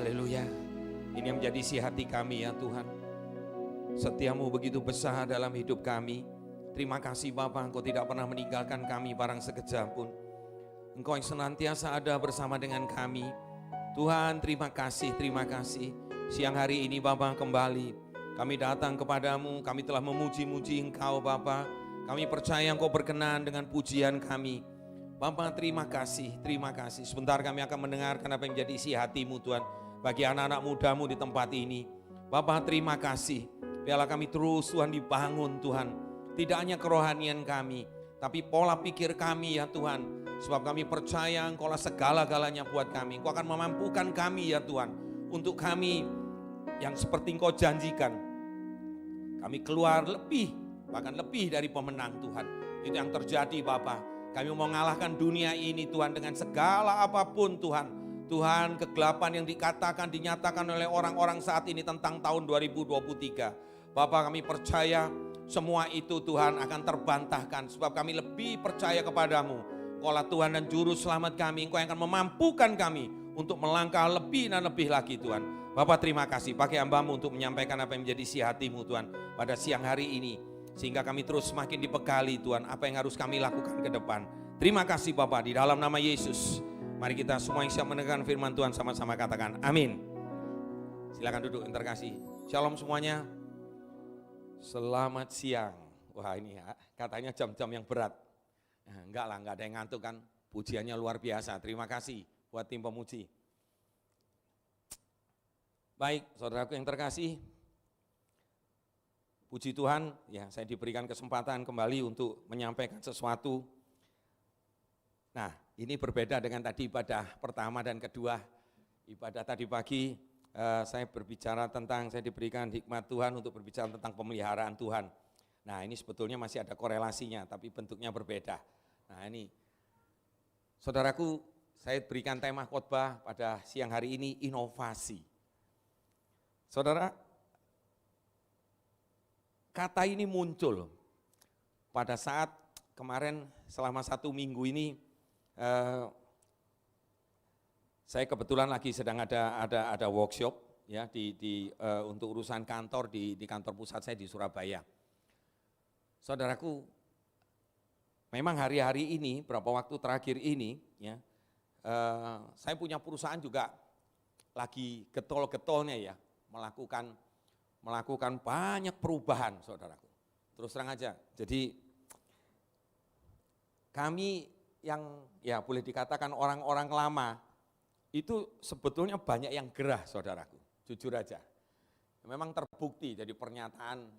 Haleluya. Ini yang menjadi isi hati kami ya Tuhan. Setiamu begitu besar dalam hidup kami. Terima kasih Bapa, Engkau tidak pernah meninggalkan kami barang sekejap pun. Engkau yang senantiasa ada bersama dengan kami. Tuhan terima kasih, terima kasih. Siang hari ini Bapa kembali kami datang kepadamu, kami telah memuji-muji Engkau Bapa. Kami percaya Engkau berkenan dengan pujian kami. Bapa terima kasih, terima kasih. Sebentar kami akan mendengarkan apa yang menjadi isi hatimu Tuhan. Bagi anak-anak mudamu di tempat ini. Bapa terima kasih. Biarlah kami terus Tuhan dibangun Tuhan. Tidak hanya kerohanian kami, tapi pola pikir kami ya Tuhan. Sebab kami percaya Engkau lah segala-galanya buat kami. Engkau akan memampukan kami ya Tuhan. Untuk kami yang seperti Engkau janjikan. Kami keluar lebih, bahkan lebih dari pemenang Tuhan. Itu yang terjadi Bapa. Kami mau mengalahkan dunia ini Tuhan dengan segala apapun Tuhan. Tuhan kegelapan yang dikatakan, dinyatakan oleh orang-orang saat ini tentang tahun 2023. Bapa kami percaya semua itu Tuhan akan terbantahkan. Sebab kami lebih percaya kepadamu. Engkaulah Tuhan dan Juru Selamat kami. Engkau yang akan memampukan kami untuk melangkah lebih dan lebih lagi Tuhan. Bapak terima kasih pakai hamba-Mu untuk menyampaikan apa yang menjadi isi hati-Mu Tuhan pada siang hari ini. Sehingga kami terus semakin dibekali Tuhan apa yang harus kami lakukan ke depan. Terima kasih Bapak di dalam nama Yesus. Mari kita semua yang siap mendengarkan firman Tuhan sama-sama katakan amin. Silakan duduk yang terkasih. Shalom semuanya. Selamat siang. Wah ini ya, katanya jam-jam yang berat. Enggak lah, enggak ada yang ngantuk kan. Pujiannya luar biasa. Terima kasih buat tim pemuji. Baik, saudaraku yang terkasih. Puji Tuhan, ya saya diberikan kesempatan kembali untuk menyampaikan sesuatu. Nah, ini berbeda dengan tadi ibadah pertama dan kedua. Ibadah tadi pagi saya berbicara tentang, saya diberikan hikmat Tuhan untuk berbicara tentang pemeliharaan Tuhan. Nah ini sebetulnya masih ada korelasinya, tapi bentuknya berbeda. Nah ini, saudaraku, saya berikan tema khotbah pada siang hari ini, inovasi. Saudara, kata ini muncul pada saat kemarin selama 1 minggu ini saya kebetulan lagi sedang ada workshop ya untuk urusan kantor di kantor pusat saya di Surabaya. Saudaraku, memang hari-hari ini beberapa waktu terakhir ini ya saya punya perusahaan juga lagi getol-getolnya ya melakukan banyak perubahan saudaraku. Terus terang aja, jadi kami yang ya boleh dikatakan orang-orang lama itu sebetulnya banyak yang gerah saudaraku, jujur aja. Memang terbukti jadi pernyataan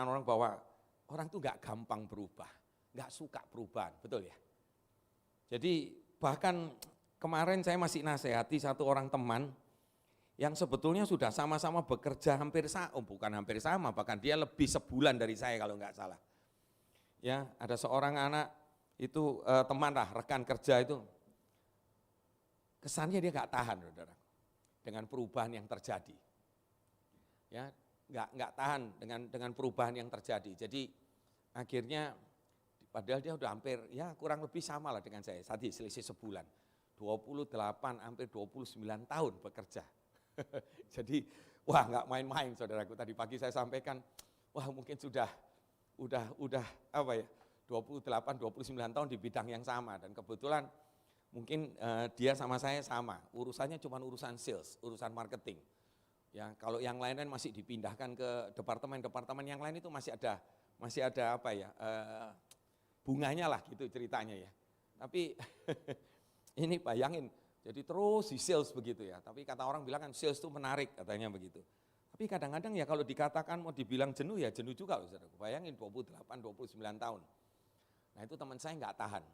orang bahwa orang itu gak gampang berubah, gak suka perubahan, betul ya. Jadi bahkan kemarin saya masih nasihati satu orang teman yang sebetulnya sudah sama-sama bekerja bukan hampir sama, bahkan dia lebih sebulan dari saya kalau nggak salah. Ya, ada seorang anak itu teman lah, rekan kerja itu, kesannya dia nggak tahan, saudara, dengan perubahan yang terjadi. Ya, nggak tahan dengan perubahan yang terjadi. Jadi akhirnya, padahal dia udah hampir, ya kurang lebih sama lah dengan saya. Tadi selisih sebulan, 28 hampir 29 tahun bekerja. Jadi wah nggak main-main saudaraku, tadi pagi saya sampaikan, wah mungkin sudah apa ya 28-29 tahun di bidang yang sama dan kebetulan mungkin dia sama saya sama, urusannya cuma urusan sales, urusan marketing. Ya kalau yang lain masih dipindahkan ke departemen yang lain itu masih ada apa ya bunganya lah gitu ceritanya ya. Tapi ini bayangin. Jadi terus di sales begitu ya, tapi kata orang bilang kan sales itu menarik katanya begitu. Tapi kadang-kadang ya kalau dikatakan mau dibilang jenuh ya jenuh juga loh saudara. Bayangin 28-29 tahun. Nah itu teman saya nggak tahan,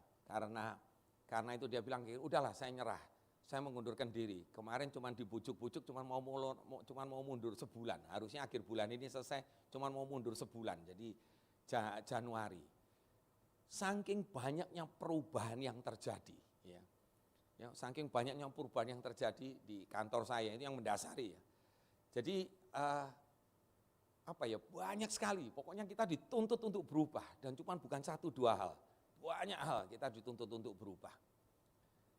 karena itu dia bilang udahlah saya nyerah, saya mengundurkan diri. Kemarin cuma dibujuk-bujuk, cuma mau mundur sebulan, harusnya akhir bulan ini selesai, cuma mau mundur sebulan, jadi Januari. Saking banyaknya perubahan yang terjadi ya. Ya, saking banyaknya perubahan yang terjadi di kantor saya itu yang mendasari ya. Jadi apa ya banyak sekali. Pokoknya kita dituntut untuk berubah dan cuma bukan 1-2 hal, banyak hal kita dituntut untuk berubah.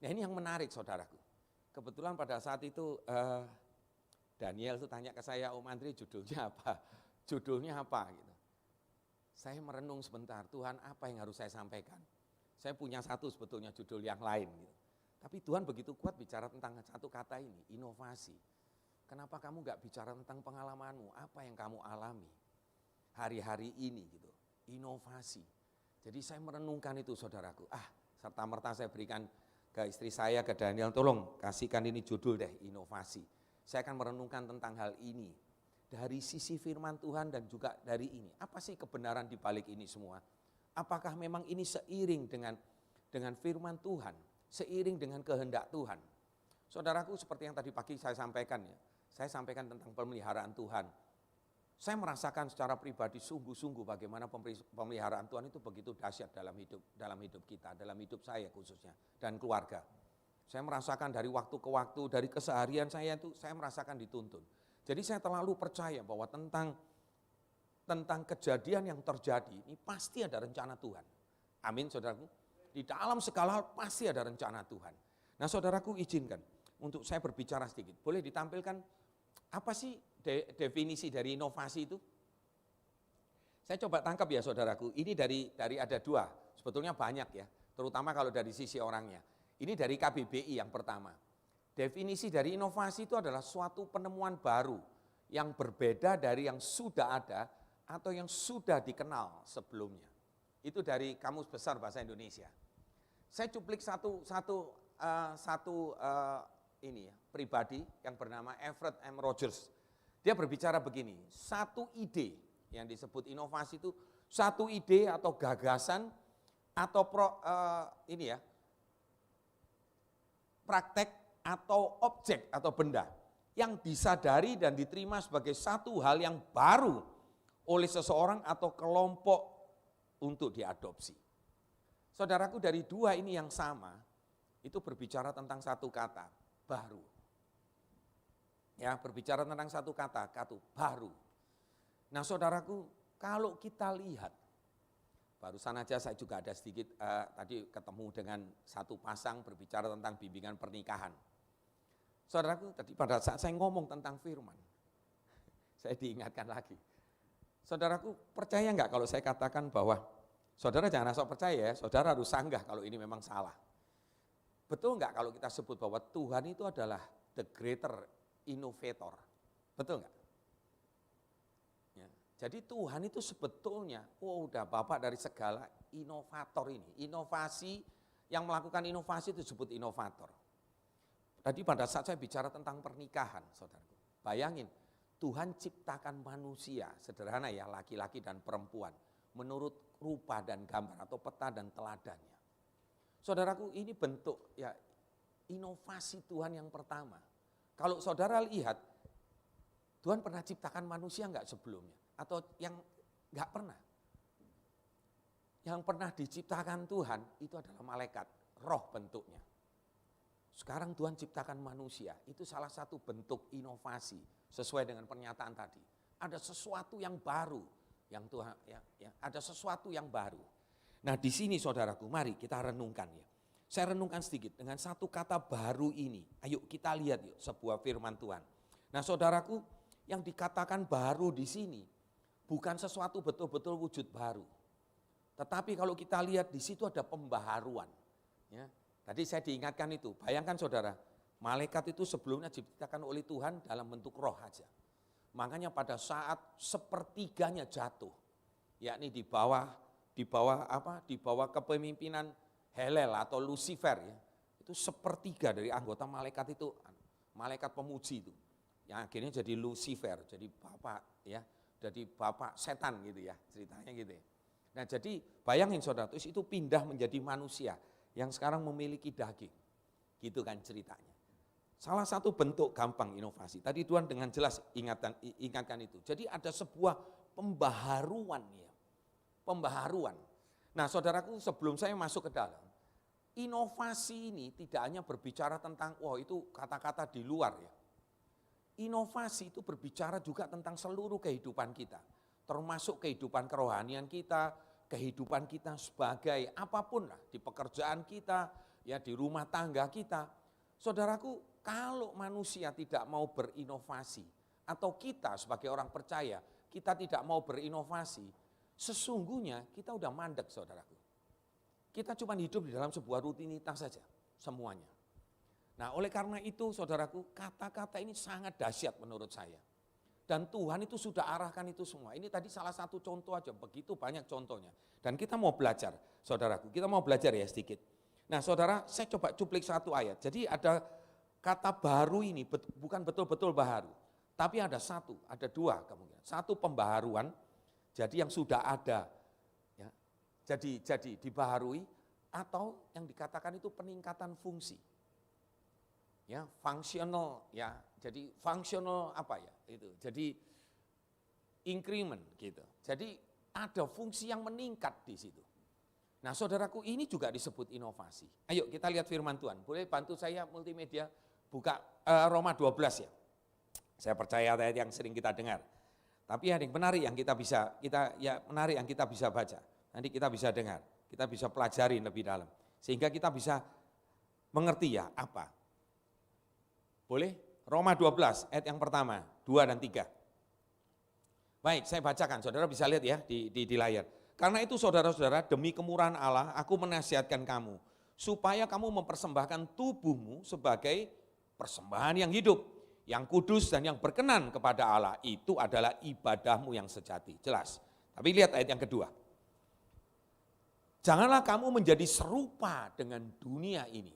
Nah ini yang menarik saudaraku. kebetulan pada saat itu Daniel tuh tanya ke saya, Om Andri judulnya apa? Judulnya apa gitu. Saya merenung sebentar, Tuhan apa yang harus saya sampaikan? Saya punya satu sebetulnya judul yang lain gitu. Tapi Tuhan begitu kuat bicara tentang satu kata ini, inovasi. Kenapa kamu gak bicara tentang pengalamanmu, apa yang kamu alami hari-hari ini gitu, inovasi. Jadi saya merenungkan itu saudaraku, serta-merta saya berikan ke istri saya, ke Daniel, tolong kasihkan ini judul deh, inovasi. Saya akan merenungkan tentang hal ini. Dari sisi firman Tuhan dan juga dari ini. Apa sih kebenaran di balik ini semua? Apakah memang ini seiring dengan firman Tuhan? Seiring dengan kehendak Tuhan? Saudaraku seperti yang tadi pagi saya sampaikan ya. Saya sampaikan tentang pemeliharaan Tuhan. Saya merasakan secara pribadi sungguh-sungguh bagaimana pemeliharaan Tuhan itu begitu dahsyat dalam hidup kita, dalam hidup saya khususnya, dan keluarga. Saya merasakan dari waktu ke waktu, dari keseharian saya itu saya merasakan dituntun. Jadi saya terlalu percaya bahwa tentang kejadian yang terjadi ini pasti ada rencana Tuhan. Amin saudaraku. Di dalam segala hal pasti ada rencana Tuhan. Nah saudaraku izinkan untuk saya berbicara sedikit. Boleh ditampilkan apa sih definisi dari inovasi itu? Saya coba tangkap ya saudaraku. Ini dari ada dua, sebetulnya banyak ya. Terutama kalau dari sisi orangnya. Ini dari KBBI yang pertama. Definisi dari inovasi itu adalah suatu penemuan baru yang berbeda dari yang sudah ada atau yang sudah dikenal sebelumnya. Itu dari Kamus Besar Bahasa Indonesia. Saya cuplik satu pribadi yang bernama Everett M. Rogers. Dia berbicara begini, satu ide yang disebut inovasi itu satu ide atau gagasan atau praktek atau objek atau benda yang disadari dan diterima sebagai satu hal yang baru oleh seseorang atau kelompok untuk diadopsi. Saudaraku dari dua ini yang sama, itu berbicara tentang satu kata, baru. Ya, berbicara tentang satu kata baru. Nah saudaraku, kalau kita lihat, barusan aja saya juga ada sedikit tadi ketemu dengan satu pasang berbicara tentang bimbingan pernikahan. Saudaraku, tadi pada saat saya ngomong tentang firman, saya diingatkan lagi. Saudaraku, percaya enggak kalau saya katakan bahwa, saudara jangan asal percaya ya, saudara harus sanggah kalau ini memang salah. Betul enggak kalau kita sebut bahwa Tuhan itu adalah the greater innovator? Betul enggak? Ya, jadi Tuhan itu sebetulnya, udah Bapak dari segala inovator ini. Inovasi, yang melakukan inovasi itu disebut inovator. Tadi pada saat saya bicara tentang pernikahan, saudaraku, bayangin Tuhan ciptakan manusia, sederhana ya, laki-laki dan perempuan, menurut rupa dan gambar atau peta dan teladannya. Saudaraku, ini bentuk ya inovasi Tuhan yang pertama. Kalau saudara lihat, Tuhan pernah ciptakan manusia enggak sebelumnya? Atau yang enggak pernah? Yang pernah diciptakan Tuhan itu adalah malaikat, roh bentuknya. Sekarang Tuhan ciptakan manusia, itu salah satu bentuk inovasi sesuai dengan pernyataan tadi. Ada sesuatu yang baru yang Tuhan ada sesuatu yang baru. Nah, di sini saudaraku, mari kita renungkan ya. Saya renungkan sedikit dengan satu kata baru ini. Ayo kita lihat yuk sebuah firman Tuhan. Nah, saudaraku, yang dikatakan baru di sini bukan sesuatu betul-betul wujud baru. Tetapi kalau kita lihat di situ ada pembaharuan, ya. Tadi saya diingatkan itu, bayangkan saudara, malaikat itu sebelumnya diciptakan oleh Tuhan dalam bentuk roh aja. Makanya pada saat sepertiganya jatuh, yakni di bawah kepemimpinan Helel atau Lucifer ya, itu sepertiga dari anggota malaikat itu, malaikat pemuji itu, yang akhirnya jadi Lucifer, jadi bapak setan gitu ya, ceritanya gitu ya. Nah jadi bayangin saudara, terus itu pindah menjadi manusia yang sekarang memiliki daging, gitu kan ceritanya. Salah satu bentuk gampang inovasi, tadi Tuhan dengan jelas ingatkan itu. Jadi ada sebuah pembaharuan ya, pembaharuan. Nah saudaraku, sebelum saya masuk ke dalam, inovasi ini tidak hanya berbicara tentang, itu kata-kata di luar ya. Inovasi itu berbicara juga tentang seluruh kehidupan kita, termasuk kehidupan kerohanian kita, kehidupan kita sebagai apapun lah, di pekerjaan kita, ya di rumah tangga kita. Saudaraku, kalau manusia tidak mau berinovasi, atau kita sebagai orang percaya, kita tidak mau berinovasi, sesungguhnya kita udah mandek saudaraku. Kita cuma hidup di dalam sebuah rutinitas saja, semuanya. Nah oleh karena itu saudaraku, kata-kata ini sangat dahsyat menurut saya. Dan Tuhan itu sudah arahkan itu semua. Ini tadi salah satu contoh aja, begitu banyak contohnya. Dan kita mau belajar, saudaraku, kita mau belajar ya sedikit. Nah saudara, saya coba cuplik satu ayat. Jadi ada kata baru ini, bukan betul-betul baru. Tapi ada dua kemungkinan. Satu pembaharuan, jadi yang sudah ada. Ya, jadi dibaharui, atau yang dikatakan itu peningkatan fungsi. Ya, fungsional ya. Jadi fungsional apa ya? Itu. Jadi increment gitu. Jadi ada fungsi yang meningkat di situ. Nah, saudaraku, ini juga disebut inovasi. Ayo kita lihat firman Tuhan. Boleh bantu saya multimedia buka Roma 12 ya. Saya percaya ayat yang sering kita dengar. Tapi ada yang menarik yang kita bisa baca. Nanti kita bisa dengar, kita bisa pelajari lebih dalam. Sehingga kita bisa mengerti ya apa. Boleh? Roma 12 ayat yang pertama, 2 dan 3. Baik, saya bacakan, saudara bisa lihat ya di layar. Karena itu saudara-saudara, demi kemurahan Allah, aku menasihatkan kamu, supaya kamu mempersembahkan tubuhmu sebagai persembahan yang hidup, yang kudus dan yang berkenan kepada Allah. Itu adalah ibadahmu yang sejati, jelas. Tapi lihat ayat yang kedua. Janganlah kamu menjadi serupa dengan dunia ini.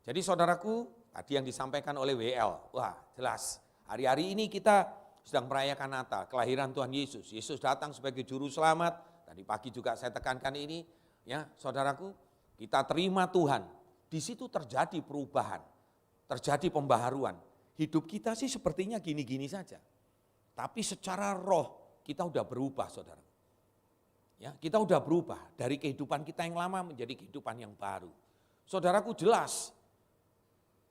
Jadi saudaraku, tadi yang disampaikan oleh WL, wah jelas. Hari-hari ini kita sedang merayakan Natal, kelahiran Tuhan Yesus. Yesus datang sebagai juru selamat. Tadi pagi juga saya tekankan ini, ya saudaraku, kita terima Tuhan. Di situ terjadi perubahan, terjadi pembaharuan. Hidup kita sih sepertinya gini-gini saja. Tapi secara roh kita udah berubah, saudara. Ya, kita udah berubah dari kehidupan kita yang lama menjadi kehidupan yang baru. Saudaraku jelas,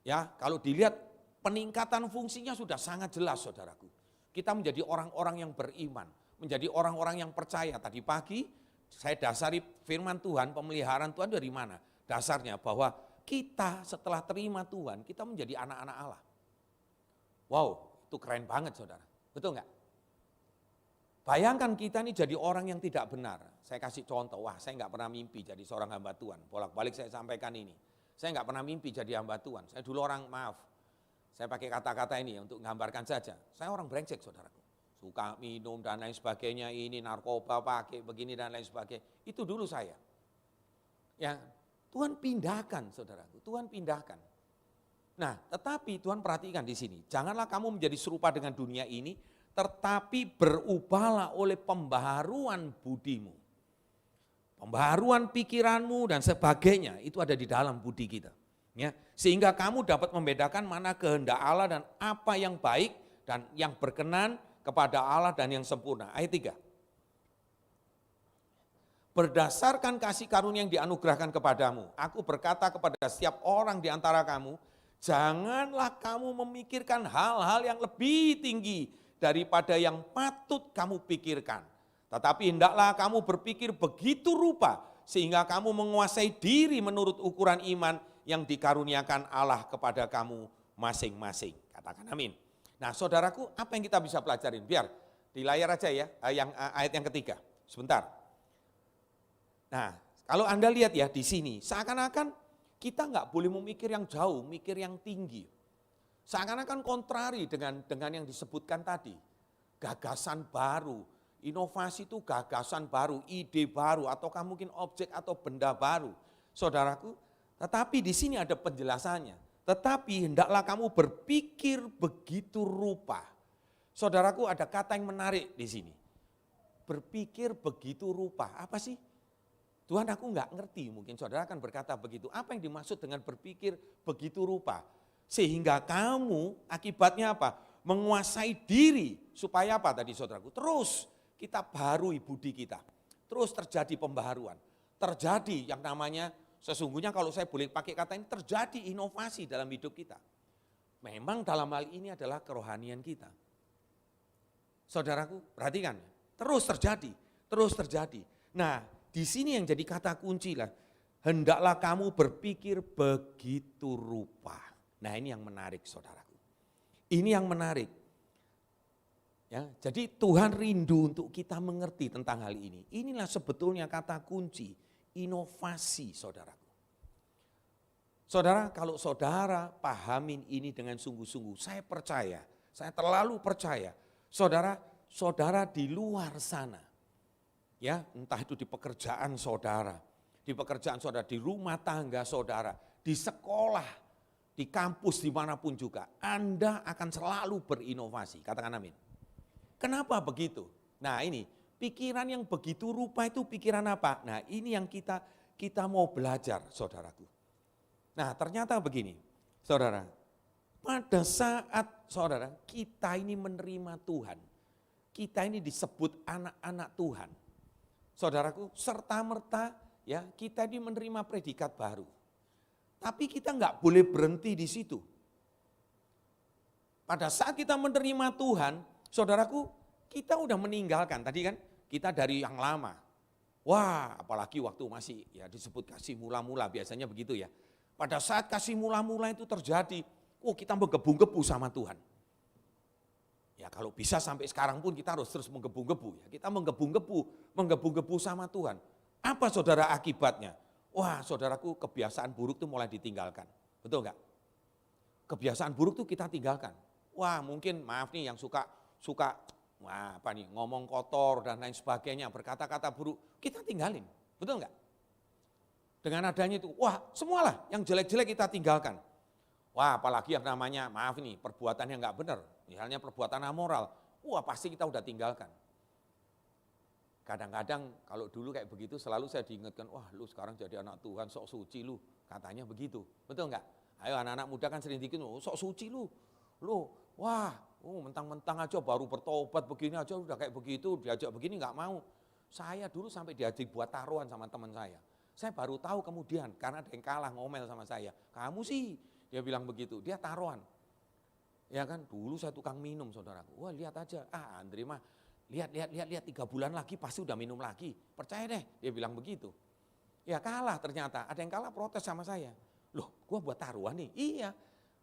ya kalau dilihat peningkatan fungsinya sudah sangat jelas, saudaraku. Kita menjadi orang-orang yang beriman, menjadi orang-orang yang percaya. Tadi pagi saya dasari firman Tuhan, pemeliharaan Tuhan dari mana? Dasarnya bahwa kita setelah terima Tuhan, kita menjadi anak-anak Allah. Wow, itu keren banget saudara, betul enggak? Bayangkan kita ini jadi orang yang tidak benar. Saya kasih contoh, wah saya enggak pernah mimpi jadi seorang hamba Tuhan. Bolak-balik saya sampaikan ini. Saya enggak pernah mimpi jadi hamba Tuhan. Saya dulu orang, saya pakai kata-kata ini untuk menggambarkan saja. Saya orang brengsek saudaraku. Suka minum dan lain sebagainya, ini narkoba pakai begini dan lain sebagainya. Itu dulu saya. Ya, Tuhan pindahkan saudaraku, Tuhan pindahkan. Nah, tetapi Tuhan perhatikan di sini, janganlah kamu menjadi serupa dengan dunia ini, tetapi berubahlah oleh pembaharuan budimu. Pembaharuan pikiranmu dan sebagainya, itu ada di dalam budi kita. Ya, sehingga kamu dapat membedakan mana kehendak Allah dan apa yang baik dan yang berkenan kepada Allah dan yang sempurna. Ayat 3. Berdasarkan kasih karunia yang dianugerahkan kepadamu, aku berkata kepada setiap orang di antara kamu, janganlah kamu memikirkan hal-hal yang lebih tinggi daripada yang patut kamu pikirkan. Tetapi hendaklah kamu berpikir begitu rupa sehingga kamu menguasai diri menurut ukuran iman yang dikaruniakan Allah kepada kamu masing-masing. Katakan amin. Nah saudaraku, apa yang kita bisa pelajarin? Biar di layar aja ya, ayat yang ketiga. Sebentar. Nah kalau Anda lihat ya di sini, seakan-akan kita nggak boleh memikir yang jauh, mikir yang tinggi. Seakan-akan kontrari dengan yang disebutkan tadi. Gagasan baru, inovasi itu gagasan baru, ide baru, ataukah mungkin objek atau benda baru. Saudaraku, tetapi di sini ada penjelasannya. Tetapi hendaklah kamu berpikir begitu rupa. Saudaraku, ada kata yang menarik di sini. Berpikir begitu rupa, apa sih? Tuhan aku nggak ngerti, mungkin saudara akan berkata begitu. Apa yang dimaksud dengan berpikir begitu rupa? Sehingga kamu akibatnya apa? Menguasai diri. Supaya apa tadi saudaraku? Terus kita baharui budi kita. Terus terjadi pembaharuan. Terjadi yang namanya, sesungguhnya kalau saya boleh pakai kata ini, terjadi inovasi dalam hidup kita. Memang dalam hal ini adalah kerohanian kita. Saudaraku, perhatikan. Terus terjadi, terus terjadi. Nah, di sini yang jadi kata kunci lah, hendaklah kamu berpikir begitu rupa. Nah ini yang menarik saudaraku. Ini yang menarik. Ya, jadi Tuhan rindu untuk kita mengerti tentang hal ini. Inilah sebetulnya kata kunci, inovasi saudaraku. Saudara, kalau saudara pahamin ini dengan sungguh-sungguh, saya percaya, saya terlalu percaya, saudara di luar sana, ya entah itu di pekerjaan saudara, di rumah tangga saudara, di sekolah, di kampus, dimanapun juga, Anda akan selalu berinovasi, katakan amin. Kenapa begitu? Nah ini, pikiran yang begitu rupa itu pikiran apa? Nah ini yang kita mau belajar saudaraku. Nah ternyata begini, saudara, pada saat saudara kita ini menerima Tuhan, kita ini disebut anak-anak Tuhan. Saudaraku, serta-merta ya kita ini menerima predikat baru. Tapi kita nggak boleh berhenti di situ. Pada saat kita menerima Tuhan, saudaraku, kita udah meninggalkan, tadi kan kita dari yang lama. Wah, apalagi waktu masih ya disebut kasih mula-mula, biasanya begitu ya. Pada saat kasih mula-mula itu terjadi, kita menggebu-gebu sama Tuhan. Ya kalau bisa sampai sekarang pun kita harus terus menggebu-gebu. Ya. Kita menggebu-gebu sama Tuhan. Apa saudara akibatnya? Wah saudaraku, kebiasaan buruk itu mulai ditinggalkan. Betul enggak? Kebiasaan buruk itu kita tinggalkan. Wah mungkin maaf nih yang suka ngomong kotor dan lain sebagainya, berkata-kata buruk, kita tinggalin. Betul enggak? Dengan adanya itu, wah semualah yang jelek-jelek kita tinggalkan. Wah apalagi yang namanya, maaf nih, perbuatan yang enggak benar, misalnya perbuatan amoral, wah pasti kita udah tinggalkan. Kadang-kadang kalau dulu kayak begitu selalu saya diingatkan, wah lu sekarang jadi anak Tuhan, sok suci lu, katanya begitu. Betul enggak? Ayo anak-anak muda kan sering dikit, sok suci lu, wah mentang-mentang aja baru bertobat begini aja udah kayak begitu, diajak begini enggak mau. Saya dulu sampai diajak buat taruhan sama teman saya. Saya baru tahu kemudian, karena ada yang kalah ngomel sama saya. Kamu sih, dia bilang begitu, dia taruhan. Ya kan, dulu saya tukang minum saudaraku. Wah lihat aja, Andre mah, lihat 3 bulan lagi pasti udah minum lagi. Percaya deh, dia bilang begitu. Ya kalah ternyata, ada yang kalah protes sama saya. Loh, gua buat taruhan nih? Iya.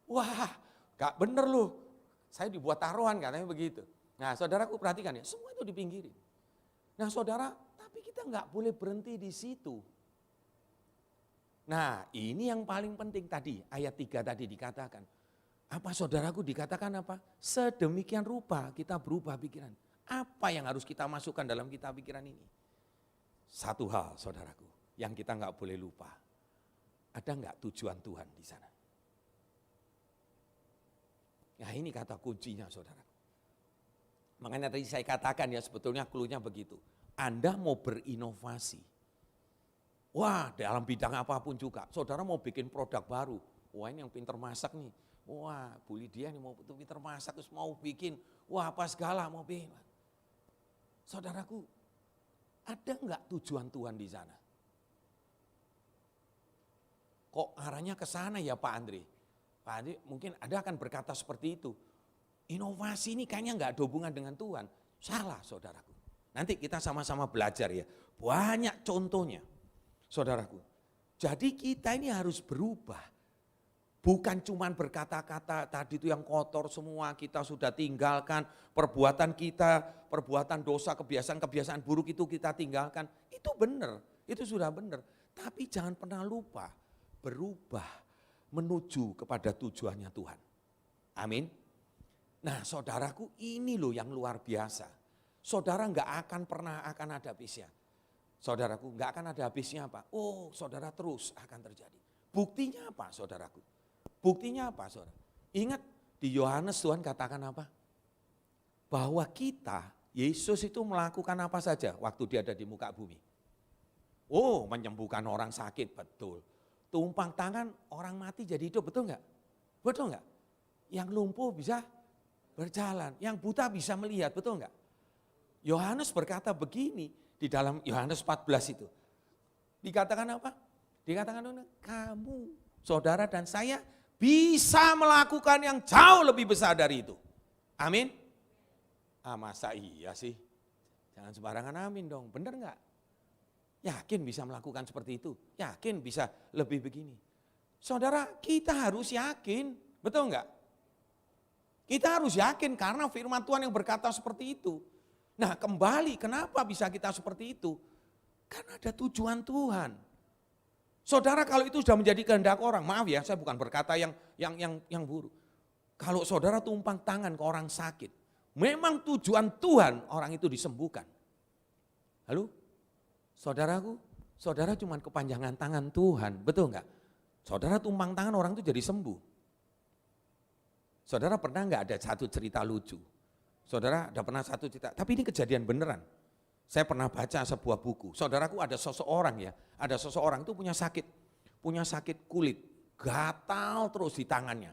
Wah, gak bener loh. Saya dibuat taruhan katanya begitu. Nah saudaraku perhatikan ya, semua itu dipinggirin. Nah saudara, tapi kita gak boleh berhenti di situ. Nah ini yang paling penting tadi, ayat 3 tadi dikatakan. Apa saudaraku dikatakan apa? Sedemikian rupa kita berubah pikiran. Apa yang harus kita masukkan dalam kita pikiran ini? Satu hal saudaraku, yang kita nggak boleh lupa. Ada nggak tujuan Tuhan di sana? Nah ini kata kuncinya saudaraku. Makanya tadi saya katakan ya sebetulnya clue-nya begitu. Anda mau berinovasi. Wah dalam bidang apapun juga, saudara mau bikin produk baru, wah ini yang pinter masak nih, wah Bu Lydia nih mau pinter masak terus mau bikin, wah apa segala mau bikin. Saudaraku, ada enggak tujuan Tuhan di sana? Kok arahnya ke sana ya Pak Andre? Pak Andre mungkin ada akan berkata seperti itu, inovasi ini kayaknya enggak ada hubungan dengan Tuhan. Salah saudaraku, nanti kita sama-sama belajar ya, banyak contohnya. Saudaraku, jadi kita ini harus berubah. Bukan cuma berkata-kata tadi itu yang kotor semua kita sudah tinggalkan. Perbuatan kita, perbuatan dosa, kebiasaan-kebiasaan buruk itu kita tinggalkan. Itu benar, itu sudah benar. Tapi jangan pernah lupa berubah menuju kepada tujuannya Tuhan. Amin. Nah saudaraku ini loh yang luar biasa. Saudara enggak akan pernah akan ada habisnya. Saudaraku, enggak akan ada habisnya apa? Oh, saudara terus akan terjadi. Buktinya apa, saudaraku? Buktinya apa, saudara? Ingat di Yohanes Tuhan katakan apa? Bahwa kita, Yesus itu melakukan apa saja waktu dia ada di muka bumi. Oh, menyembuhkan orang sakit, betul. Tumpang tangan orang mati jadi hidup, betul enggak? Betul enggak? Yang lumpuh bisa berjalan, yang buta bisa melihat, betul enggak? Yohanes berkata begini, di dalam Yohanes 14 itu. Dikatakan apa? Dikatakan kamu, saudara dan saya bisa melakukan yang jauh lebih besar dari itu. Amin. Masa iya sih? Jangan sembarangan amin dong, benar enggak? Yakin bisa melakukan seperti itu? Yakin bisa lebih begini? Saudara kita harus yakin. Betul enggak? Kita harus yakin karena firman Tuhan yang berkata seperti itu. Nah kembali kenapa bisa kita seperti itu? Karena ada tujuan Tuhan. Saudara kalau itu sudah menjadi kehendak orang, maaf ya saya bukan berkata yang buruk. Kalau saudara tumpang tangan ke orang sakit, memang tujuan Tuhan orang itu disembuhkan. Halo? Saudaraku, saudara cuma kepanjangan tangan Tuhan, betul enggak? Saudara tumpang tangan orang itu jadi sembuh. Saudara pernah enggak ada satu cerita lucu? Saudara ada pernah satu cerita, tapi ini kejadian beneran. Saya pernah baca sebuah buku, saudaraku ada seseorang itu punya sakit kulit, gatal terus di tangannya.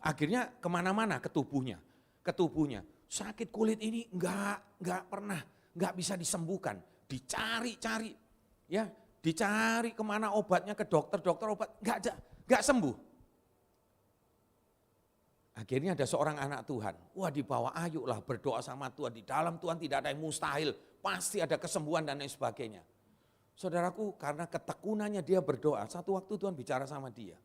Akhirnya kemana-mana ke tubuhnya, sakit kulit ini enggak bisa disembuhkan, dicari kemana obatnya, ke dokter obat, enggak sembuh. Akhirnya ada seorang anak Tuhan, dibawa ayolah berdoa sama Tuhan, di dalam Tuhan tidak ada yang mustahil, pasti ada kesembuhan dan lain sebagainya. Saudaraku karena ketekunannya dia berdoa, satu waktu Tuhan bicara sama dia.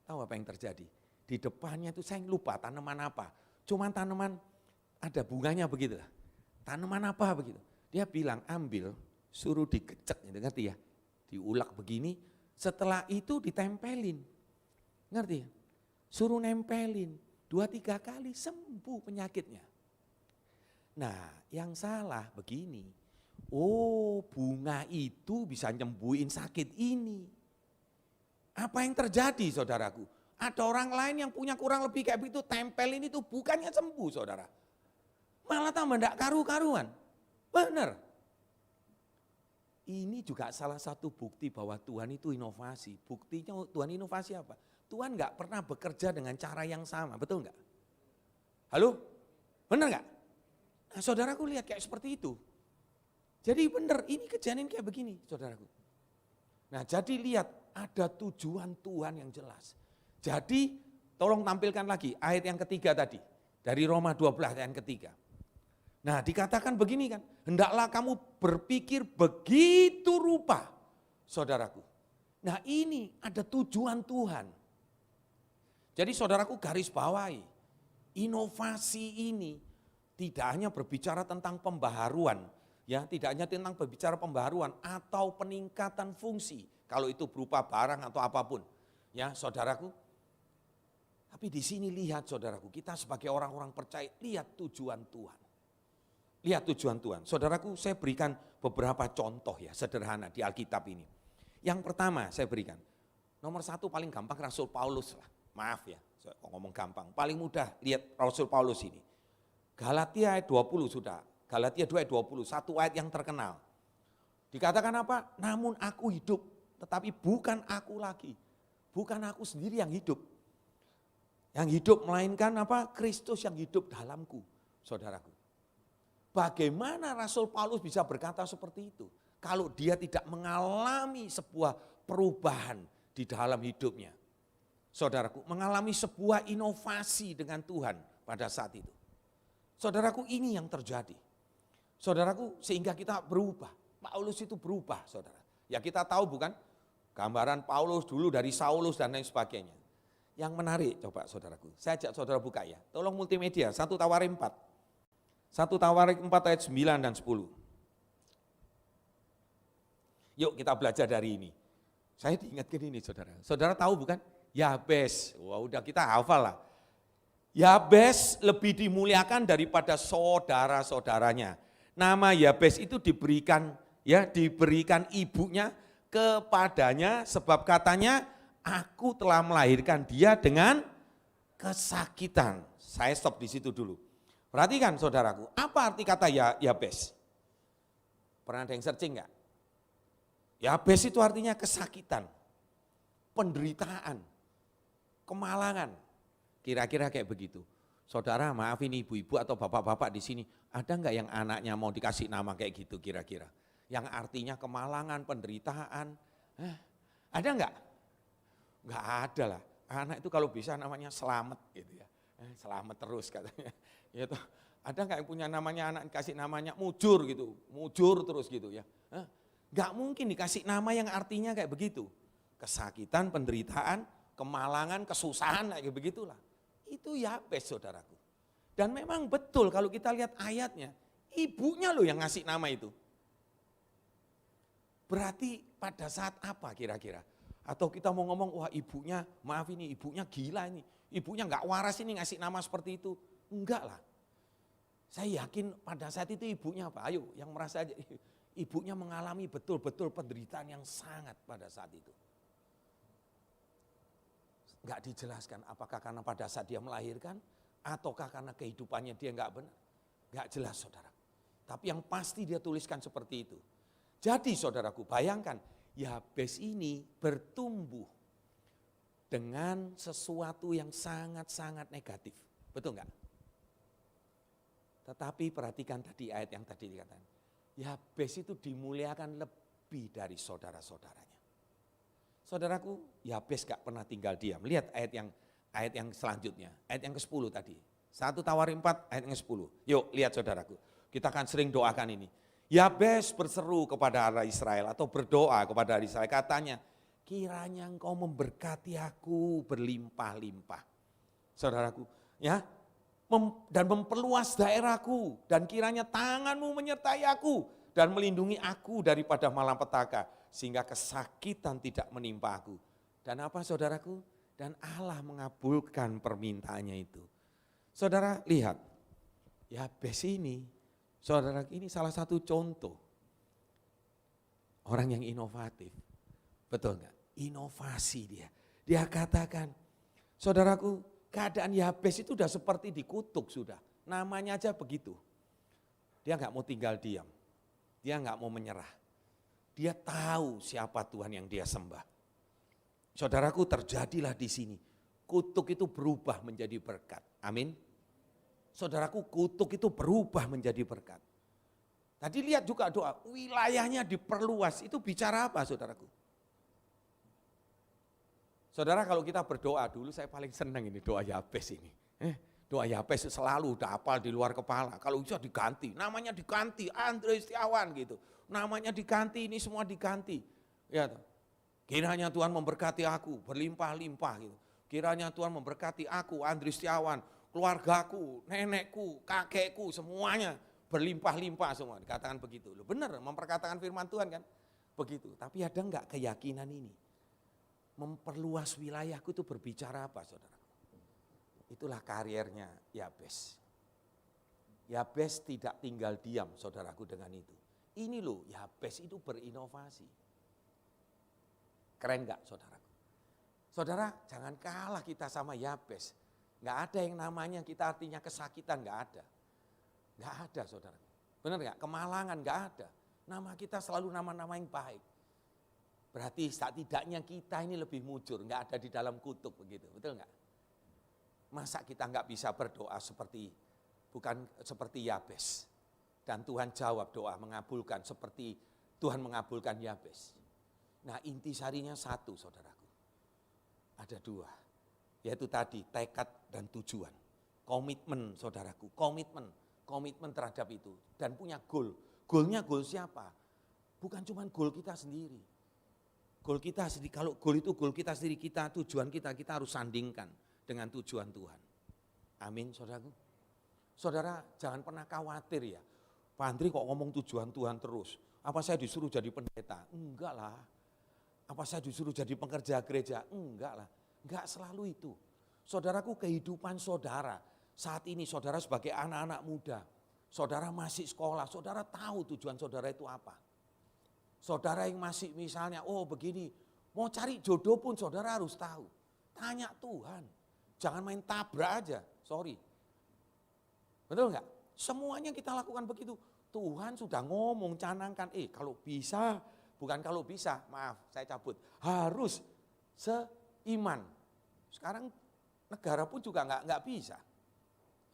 Tahu apa yang terjadi? Di depannya itu saya lupa tanaman apa, cuman tanaman ada bunganya begitu. Tanaman apa begitu. Dia bilang ambil, suruh digecek, ngerti ya? Diulek begini, setelah itu ditempelin, ngerti ya? Suruh nempelin 2-3 kali sembuh penyakitnya. Nah yang salah begini, bunga itu bisa nyembuhin sakit ini. Apa yang terjadi saudaraku? Ada orang lain yang punya kurang lebih kayak begitu, tempelin itu bukannya sembuh saudara. Malah tambah enggak karu-karuan, benar. Ini juga salah satu bukti bahwa Tuhan itu inovasi. Buktinya Tuhan inovasi apa? Tuhan enggak pernah bekerja dengan cara yang sama, betul enggak? Halo? Benar enggak? Nah saudaraku lihat kayak seperti itu. Jadi benar, ini kejadian kayak begini saudaraku. Nah jadi lihat ada tujuan Tuhan yang jelas. Jadi tolong tampilkan lagi ayat yang ketiga tadi. Dari Roma 12 ayat yang ketiga. Nah dikatakan begini kan, hendaklah kamu berpikir begitu rupa saudaraku. Nah ini ada tujuan Tuhan. Jadi saudaraku garis bawahi, inovasi ini tidak hanya berbicara tentang pembaharuan, ya tidak hanya tentang berbicara pembaharuan atau peningkatan fungsi, kalau itu berupa barang atau apapun, ya saudaraku. Tapi di sini lihat saudaraku, kita sebagai orang-orang percaya, lihat tujuan Tuhan. Lihat tujuan Tuhan. Saudaraku saya berikan beberapa contoh ya sederhana di Alkitab ini. Yang pertama saya berikan, nomor satu paling gampang Rasul Paulus lah. Maaf ya, saya ngomong gampang. Paling mudah lihat Rasul Paulus ini. Galatia ayat 20 sudah. Galatia 2 ayat 20, satu ayat yang terkenal. Dikatakan apa? Namun aku hidup, tetapi bukan aku lagi. Bukan aku sendiri yang hidup. Yang hidup melainkan apa? Kristus yang hidup dalamku, saudaraku. Bagaimana Rasul Paulus bisa berkata seperti itu? Kalau dia tidak mengalami sebuah perubahan di dalam hidupnya. Saudaraku, mengalami sebuah inovasi dengan Tuhan pada saat itu. Saudaraku, ini yang terjadi. Saudaraku, sehingga kita berubah. Paulus itu berubah, saudara. Ya kita tahu bukan? Gambaran Paulus dulu dari Saulus dan lain sebagainya. Yang menarik, coba saudaraku. Saya ajak saudara buka ya. Tolong multimedia, 1 Tawarik 4. 1 Tawarik 4 ayat 9 dan 10. Yuk kita belajar dari ini. Saya diingatkan ini saudara. Saudara tahu bukan? Yabes, wah udah kita hafal lah. Yabes lebih dimuliakan daripada saudara-saudaranya. Nama Yabes itu diberikan ibunya kepadanya sebab katanya aku telah melahirkan dia dengan kesakitan. Saya stop di situ dulu. Perhatikan saudaraku, apa arti kata Yabes? Pernah ada yang searching enggak? Yabes itu artinya kesakitan, penderitaan, kemalangan, kira-kira kayak begitu. Saudara maafin ibu-ibu atau bapak-bapak di sini, ada enggak yang anaknya mau dikasih nama kayak gitu kira-kira? Yang artinya kemalangan, penderitaan, ada enggak? Enggak ada lah, anak itu kalau bisa namanya selamat gitu ya, selamat terus katanya. Gitu. Ada enggak yang punya namanya anak dikasih namanya mujur gitu, mujur terus gitu ya. Enggak mungkin dikasih nama yang artinya kayak begitu. Kesakitan, penderitaan, kemalangan, kesusahan kayak begitulah. Itu Yabes saudaraku. Dan memang betul kalau kita lihat ayatnya, ibunya loh yang ngasih nama itu. Berarti pada saat apa kira-kira? Atau kita mau ngomong, wah ibunya, maaf ini ibunya gila ini. Ibunya nggak waras ini ngasih nama seperti itu. Enggak lah. Saya yakin pada saat itu ibunya apa? Ayo yang merasa aja. Ibunya mengalami betul-betul penderitaan yang sangat pada saat itu. Enggak dijelaskan apakah karena pada saat dia melahirkan, ataukah karena kehidupannya dia enggak benar. Enggak jelas saudara. Tapi yang pasti dia tuliskan seperti itu. Jadi saudaraku bayangkan, Yabes ini bertumbuh dengan sesuatu yang sangat-sangat negatif. Betul enggak? Tetapi perhatikan tadi ayat yang tadi dikatakan. Yabes itu dimuliakan lebih dari saudara-saudaranya. Saudaraku, Yabes gak pernah tinggal diam. Lihat ayat yang selanjutnya, ayat yang ke-10 tadi. 1 Tawarin 4 ayat yang ke-10. Yuk lihat saudaraku, kita akan sering doakan ini. Yabes berseru kepada Allah Israel atau berdoa kepada Allah Israel. Katanya, kiranya engkau memberkati aku berlimpah-limpah. Saudaraku, ya, dan memperluas daerahku, dan kiranya tanganmu menyertai aku, dan melindungi aku daripada malapetaka, sehingga kesakitan tidak menimpa aku. Dan apa saudaraku? Dan Allah mengabulkan permintaannya itu. Saudara lihat, Yabes ini, saudara ini salah satu contoh orang yang inovatif. Betul enggak? Inovasi dia. Dia katakan, saudaraku, keadaan Yabes itu sudah seperti dikutuk sudah. Namanya aja begitu. Dia enggak mau tinggal diam. Dia enggak mau menyerah. Dia tahu siapa Tuhan yang dia sembah. Saudaraku, terjadilah di sini. Kutuk itu berubah menjadi berkat. Amin. Saudaraku, kutuk itu berubah menjadi berkat. Tadi lihat juga doa, wilayahnya diperluas. Itu bicara apa saudaraku? Saudara, kalau kita berdoa dulu, saya paling senang ini doa Yabes ini. Doa Yabes selalu udah hafal di luar kepala. Kalau bisa diganti, namanya diganti, Andre Setiawan gitu. Namanya diganti, ini semua diganti. Ya, kiranya Tuhan memberkati aku, berlimpah-limpah gitu. Kiranya Tuhan memberkati aku, Andre Setiawan, keluargaku, nenekku, kakekku, semuanya berlimpah-limpah semua. Dikatakan begitu. Loh, benar, memperkatakan firman Tuhan kan? Begitu. Tapi ada enggak keyakinan ini? Memperluas wilayahku itu berbicara apa saudara? Itulah karirnya Yabes. Yabes tidak tinggal diam saudaraku dengan itu. Ini loh Yabes itu berinovasi. Keren gak saudaraku? Saudara jangan kalah kita sama Yabes. Gak ada yang namanya kita artinya kesakitan, gak ada. Gak ada saudara. Benar gak? Kemalangan gak ada. Nama kita selalu nama-nama yang baik. Berarti setidaknya kita ini lebih mujur, gak ada di dalam kutub begitu. Betul gak? Masa kita nggak bisa berdoa bukan seperti Yabes. Dan Tuhan jawab doa, mengabulkan seperti Tuhan mengabulkan Yabes. Nah inti sarinya satu saudaraku. Ada dua, yaitu tadi tekad dan tujuan. Komitmen saudaraku, komitmen terhadap itu. Dan punya goal. Goalnya goal siapa? Bukan cuma goal kita sendiri. Goal kita sendiri, kalau goal itu goal kita sendiri, tujuan kita harus sandingkan dengan tujuan Tuhan. Amin saudaraku. Saudara jangan pernah khawatir ya. Pak Andri kok ngomong tujuan Tuhan terus. Apa saya disuruh jadi pendeta? Enggak lah. Apa saya disuruh jadi pekerja gereja? Enggak lah. Enggak selalu itu. Saudaraku, kehidupan saudara. Saat ini saudara sebagai anak-anak muda. Saudara masih sekolah. Saudara tahu tujuan saudara itu apa. Saudara yang masih misalnya, oh begini. Mau cari jodoh pun saudara harus tahu. Tanya Tuhan. Jangan main tabrak aja, sorry. Betul enggak? Semuanya kita lakukan begitu. Tuhan sudah ngomong, canangkan, kalau bisa, bukan kalau bisa, maaf saya cabut. Harus seiman. Sekarang negara pun juga enggak bisa.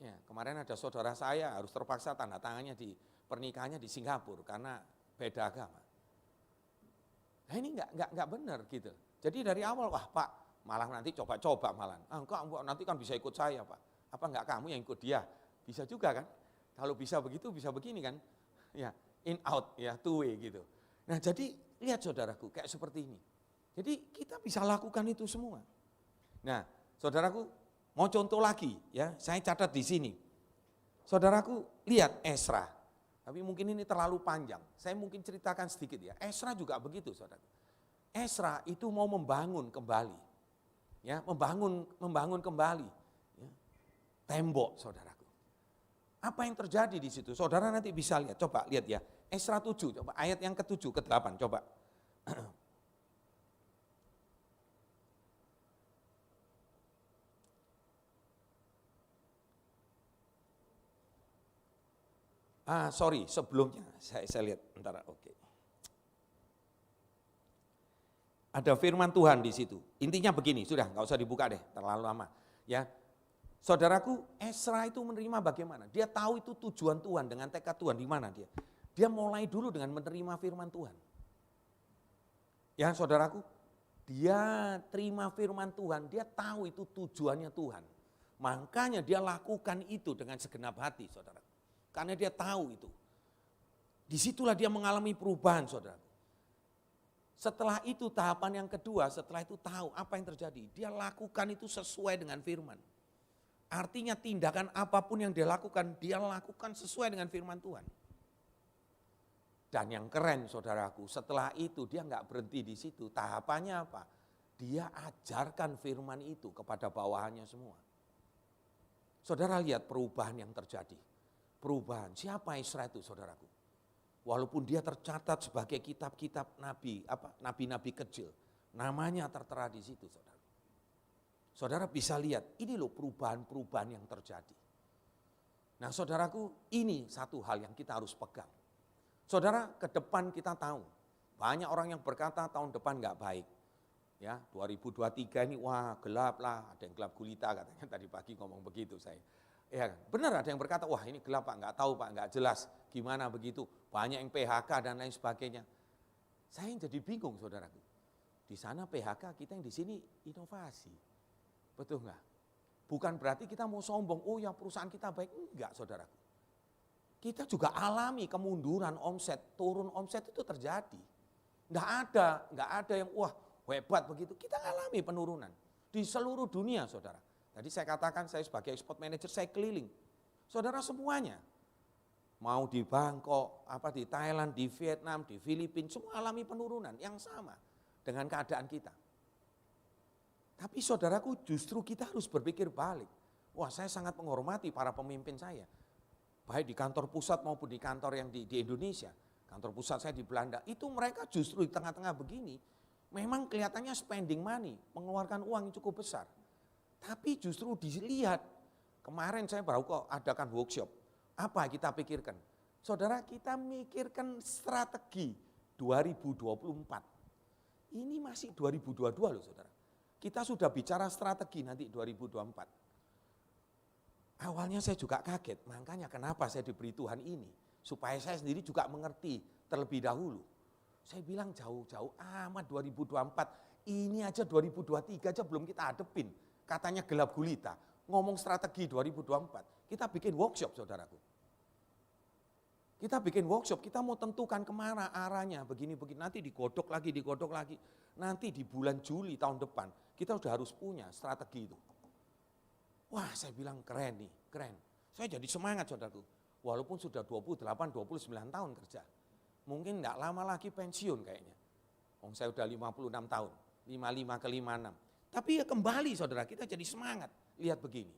Ya, kemarin ada saudara saya harus terpaksa tanda tangannya di pernikahannya di Singapura karena beda agama. Nah ini enggak benar gitu. Jadi dari awal, wah Pak, malah nanti coba-coba malah. Enggak, nanti kan bisa ikut saya Pak. Apa enggak kamu yang ikut dia? Bisa juga kan? Kalau bisa begitu, bisa begini kan? Ya, in out, ya two way gitu. Nah jadi lihat saudaraku, kayak seperti ini. Jadi kita bisa lakukan itu semua. Nah, saudaraku, mau contoh lagi ya, saya catat di sini. Saudaraku, lihat Esra. Tapi mungkin ini terlalu panjang. Saya mungkin ceritakan sedikit ya. Esra juga begitu, saudara. Esra itu mau membangun kembali. Ya, membangun kembali ya, tembok, saudaraku. Apa yang terjadi di situ? Saudara nanti bisa lihat, coba lihat ya. Esra 7, coba ayat yang ke-7 ke-8, coba. Sorry, sebelumnya saya lihat bentar, oke. Ada firman Tuhan di situ. Intinya begini, sudah nggak usah dibuka deh, terlalu lama. Ya, saudaraku, Esra itu menerima bagaimana? Dia tahu itu tujuan Tuhan dengan tekad Tuhan di mana dia. Dia mulai dulu dengan menerima firman Tuhan. Ya, saudaraku, dia terima firman Tuhan, dia tahu itu tujuannya Tuhan. Makanya dia lakukan itu dengan segenap hati, saudara. Karena dia tahu itu. Disitulah dia mengalami perubahan, saudara. Setelah itu tahapan yang kedua, setelah itu tahu apa yang terjadi. Dia lakukan itu sesuai dengan firman. Artinya tindakan apapun yang dia lakukan sesuai dengan firman Tuhan. Dan yang keren, saudaraku, setelah itu dia nggak berhenti di situ. Tahapannya apa? Dia ajarkan firman itu kepada bawahannya semua. Saudara lihat perubahan yang terjadi. Perubahan. Siapa Esra itu, saudaraku? Walaupun dia tercatat sebagai kitab-kitab nabi, nabi-nabi kecil, namanya tertera di situ, saudara. Saudara bisa lihat, ini loh perubahan-perubahan yang terjadi. Nah, saudaraku, ini satu hal yang kita harus pegang. Saudara, ke depan kita tahu, banyak orang yang berkata tahun depan nggak baik. Ya, 2023 ini wah gelap lah, ada yang gelap gulita katanya tadi pagi ngomong begitu saya. Ya, benar ada yang berkata, wah ini gelap Pak, nggak tahu Pak, nggak jelas gimana begitu. Banyak yang PHK dan lain sebagainya. Saya yang jadi bingung, saudaraku. Di sana PHK, kita yang di sini inovasi. Betul nggak? Bukan berarti kita mau sombong, oh ya perusahaan kita baik. Enggak, saudaraku. Kita juga alami kemunduran omset, turun omset itu terjadi. Nggak ada yang wah hebat begitu. Kita alami penurunan di seluruh dunia, saudara. Tadi saya katakan saya sebagai export manager, saya keliling. Saudara semuanya, mau di Bangkok, di Thailand, di Vietnam, di Filipina, semua alami penurunan yang sama dengan keadaan kita. Tapi saudaraku, justru kita harus berpikir balik. Wah, saya sangat menghormati para pemimpin saya. Baik di kantor pusat maupun di kantor yang di Indonesia. Kantor pusat saya di Belanda, itu mereka justru di tengah-tengah begini, memang kelihatannya spending money, mengeluarkan uang yang cukup besar. Tapi justru dilihat, kemarin saya baru kok adakan workshop, apa kita pikirkan? Saudara, kita mikirkan strategi 2024. Ini masih 2022 loh, saudara. Kita sudah bicara strategi nanti 2024. Awalnya saya juga kaget, makanya kenapa saya diberi Tuhan ini. Supaya saya sendiri juga mengerti terlebih dahulu. Saya bilang jauh-jauh amat 2024, ini aja 2023 aja belum kita hadepin. Katanya gelap gulita, ngomong strategi 2024. Kita bikin workshop, saudaraku. Kita bikin workshop, kita mau tentukan kemana arahnya, begini-begini. Nanti digodok lagi. Nanti di bulan Juli tahun depan, kita sudah harus punya strategi itu. Wah, saya bilang keren nih, keren. Saya jadi semangat, saudaraku. Walaupun sudah 28-29 tahun kerja. Mungkin enggak lama lagi pensiun kayaknya. Saya sudah 56 tahun, 55 ke 56. Tapi ya kembali, saudara, kita jadi semangat. Lihat begini.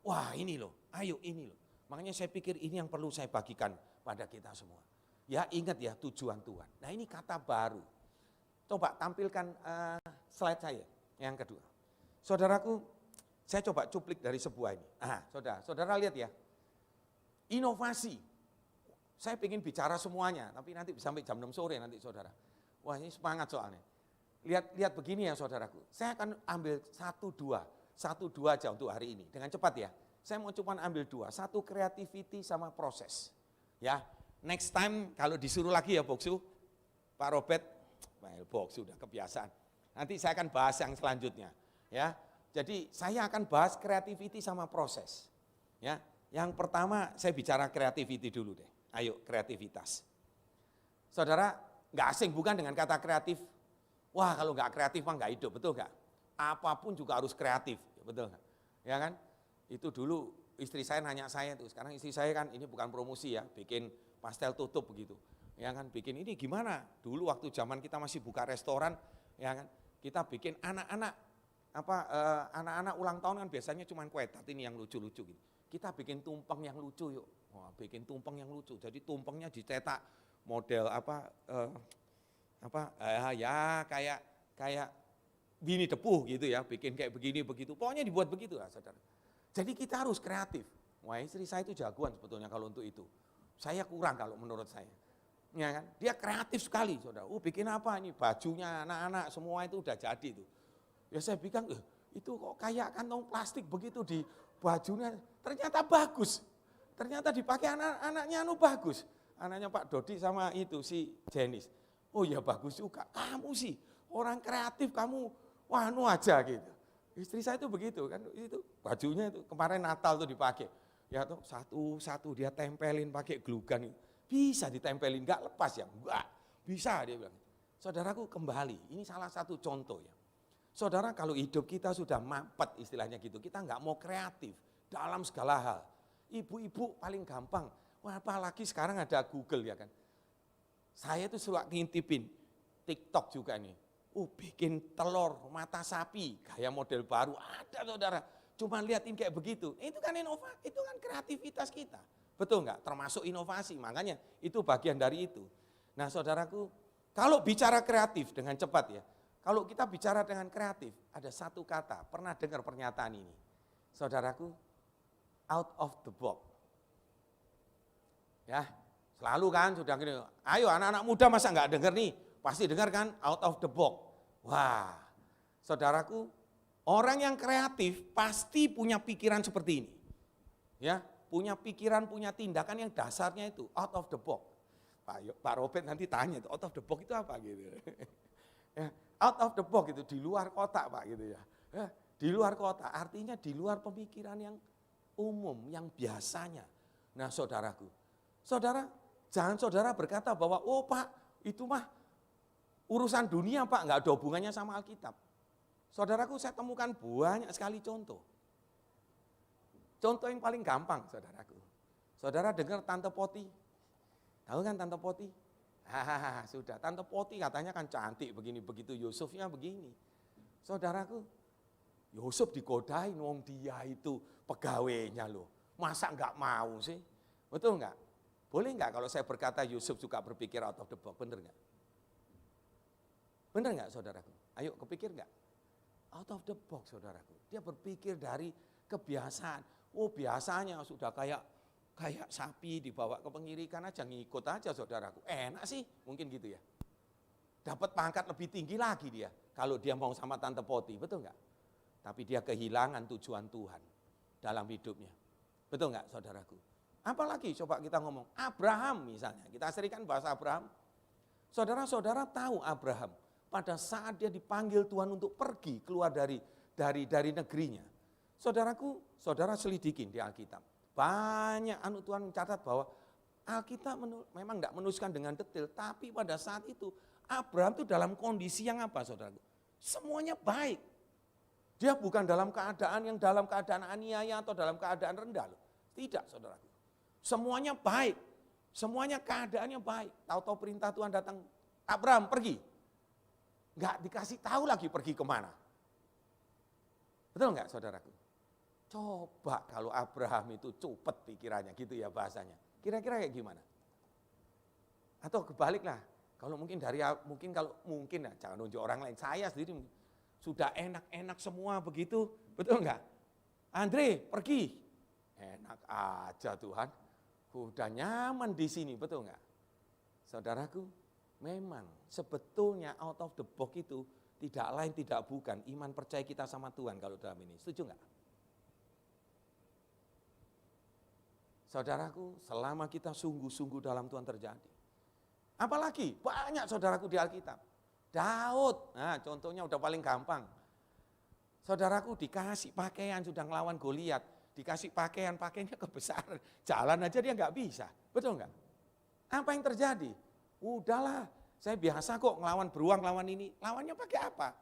Wah, ini loh, ayo ini loh. Makanya saya pikir ini yang perlu saya bagikan pada kita semua. Ya, ingat ya tujuan Tuhan. Nah, ini kata baru. Coba tampilkan slide saya yang kedua. Saudaraku, saya coba cuplik dari sebuah ini. Saudara lihat ya. Inovasi. Saya ingin bicara semuanya, tapi nanti sampai jam 6 sore nanti, saudara. Wah, ini semangat soalnya. Lihat begini ya, saudaraku. Saya akan ambil satu dua aja untuk hari ini. Dengan cepat ya. Saya mau cuma ambil dua. Satu creativity sama proses. Ya, next time kalau disuruh lagi ya Boksu, Pak Robert, Boksu sudah kebiasaan. Nanti saya akan bahas yang selanjutnya. Ya, jadi saya akan bahas creativity sama proses. Ya, yang pertama saya bicara creativity dulu deh. Ayo, kreativitas. Saudara, nggak asing bukan dengan kata kreatif? Wah, kalau nggak kreatif mah nggak hidup, betul nggak? apapun juga harus kreatif, betul nggak? Ya kan? Itu dulu istri saya nanya saya tuh, sekarang istri saya kan ini bukan promosi ya, bikin pastel tutup begitu. Ya kan, bikin ini gimana? Dulu waktu zaman kita masih buka restoran, ya kan, kita bikin anak-anak ulang tahun kan biasanya cuma kue tart ini yang lucu-lucu gitu. Kita bikin tumpeng yang lucu yuk. Wah, bikin tumpeng yang lucu. Jadi tumpengnya dicetak model kayak Winnie the Pooh gitu ya, bikin kayak begini begitu. Pokoknya dibuat begitu lah, saudara. Jadi kita harus kreatif. Wah, istri saya itu jagoan sebetulnya kalau untuk itu. Saya kurang kalau menurut saya. Ya kan? Dia kreatif sekali, saudara. Bikin apa ini? Bajunya anak-anak semua itu udah jadi tuh. Ya saya bilang, itu kok kayak kantong plastik begitu di bajunya. Ternyata bagus. Ternyata dipakai anak-anaknya bagus. Anaknya Pak Dodi sama itu si Jenis. Oh ya bagus juga. Kamu sih orang kreatif, kamu aja gitu. Istri saya itu begitu kan, itu bajunya itu kemarin Natal tuh dipakai. Ya tuh satu-satu dia tempelin pakai glugan itu. Bisa ditempelin, enggak lepas ya? Enggak, bisa dia bilang. Saudaraku kembali, ini salah satu contoh ya. Saudara kalau hidup kita sudah mampet istilahnya gitu, kita enggak mau kreatif dalam segala hal. Ibu-ibu paling gampang, apalagi sekarang ada Google ya kan. Saya tuh suka ngintipin TikTok juga nih. Bikin telur mata sapi, gaya model baru, ada saudara. Cuma liatin kayak begitu, itu kan inovasi, itu kan kreativitas kita. Betul enggak? Termasuk inovasi, makanya itu bagian dari itu. Nah saudaraku, kalau bicara kreatif dengan cepat ya, kalau kita bicara dengan kreatif, ada satu kata, pernah dengar pernyataan ini. Saudaraku, out of the box. Ya, selalu kan sudah gini, ayo anak-anak muda masa enggak dengar nih, pasti dengar kan, out of the box. Wah, saudaraku, orang yang kreatif pasti punya pikiran seperti ini. Ya, punya pikiran, punya tindakan yang dasarnya itu out of the box. Pak Robert nanti tanya itu out of the box itu apa gitu. Ya, out of the box itu di luar kotak Pak gitu ya. Di luar kotak artinya di luar pemikiran yang umum, yang biasanya. Nah saudaraku, jangan saudara berkata bahwa Pak itu mah urusan dunia Pak, nggak ada hubungannya sama Alkitab. Saudaraku saya temukan banyak sekali contoh. Contoh yang paling gampang saudaraku. Saudara dengar Tante Poti? Tahu kan Tante Poti? Sudah, Tante Poti katanya kan cantik begini, begitu Yusufnya begini. Saudaraku, Yusuf digodain, wong dia itu pegawainya loh. Masa nggak mau sih? Betul nggak? Boleh nggak kalau saya berkata Yusuf juga berpikir out of the box, bener nggak? Bener nggak saudaraku? Ayo kepikir nggak? Out of the box saudaraku. Dia berpikir dari kebiasaan. Biasanya sudah kayak sapi dibawa ke pengirikan aja, ngikut aja saudaraku. Enak sih, mungkin gitu ya. Dapat pangkat lebih tinggi lagi dia, kalau dia mau sama Tante Poti, betul nggak? Tapi dia kehilangan tujuan Tuhan dalam hidupnya. Betul nggak saudaraku? Apalagi coba kita ngomong, Abraham misalnya, kita serikan bahasa Abraham. Saudara-saudara tahu Abraham, pada saat dia dipanggil Tuhan untuk pergi keluar dari negerinya. Saudaraku, saudara selidikin di Alkitab. Banyak Tuhan mencatat bahwa Alkitab memang tidak menuliskan dengan detail, tapi pada saat itu Abraham itu dalam kondisi yang apa saudaraku? Semuanya baik. Dia bukan dalam keadaan aniaya atau dalam keadaan rendah loh. Tidak saudaraku. Semuanya baik. Semuanya keadaannya baik. Tahu-tahu perintah Tuhan datang, Abraham pergi. Enggak dikasih tahu lagi pergi kemana. Betul enggak saudaraku? Coba kalau Abraham itu cepet pikirannya gitu ya bahasanya. Kira-kira kayak gimana? Atau kebaliklah. Kalau mungkin jangan nunjuk orang lain. Saya sendiri sudah enak-enak semua begitu. Betul enggak? Andre pergi. Enak aja Tuhan. Udah nyaman di sini, betul enggak? Saudaraku, memang sebetulnya out of the box itu tidak lain tidak bukan iman percaya kita sama Tuhan kalau dalam ini. Setuju enggak? Saudaraku, selama kita sungguh-sungguh dalam Tuhan terjadi. Apalagi banyak saudaraku di Alkitab. Daud, nah contohnya udah paling gampang. Saudaraku dikasih pakaian sudah ngelawan Goliat, dikasih pakaiannya kebesaran, jalan aja dia nggak bisa, betul nggak? Apa yang terjadi? Udahlah, saya biasa kok ngelawan beruang, lawan ini, lawannya pakai apa?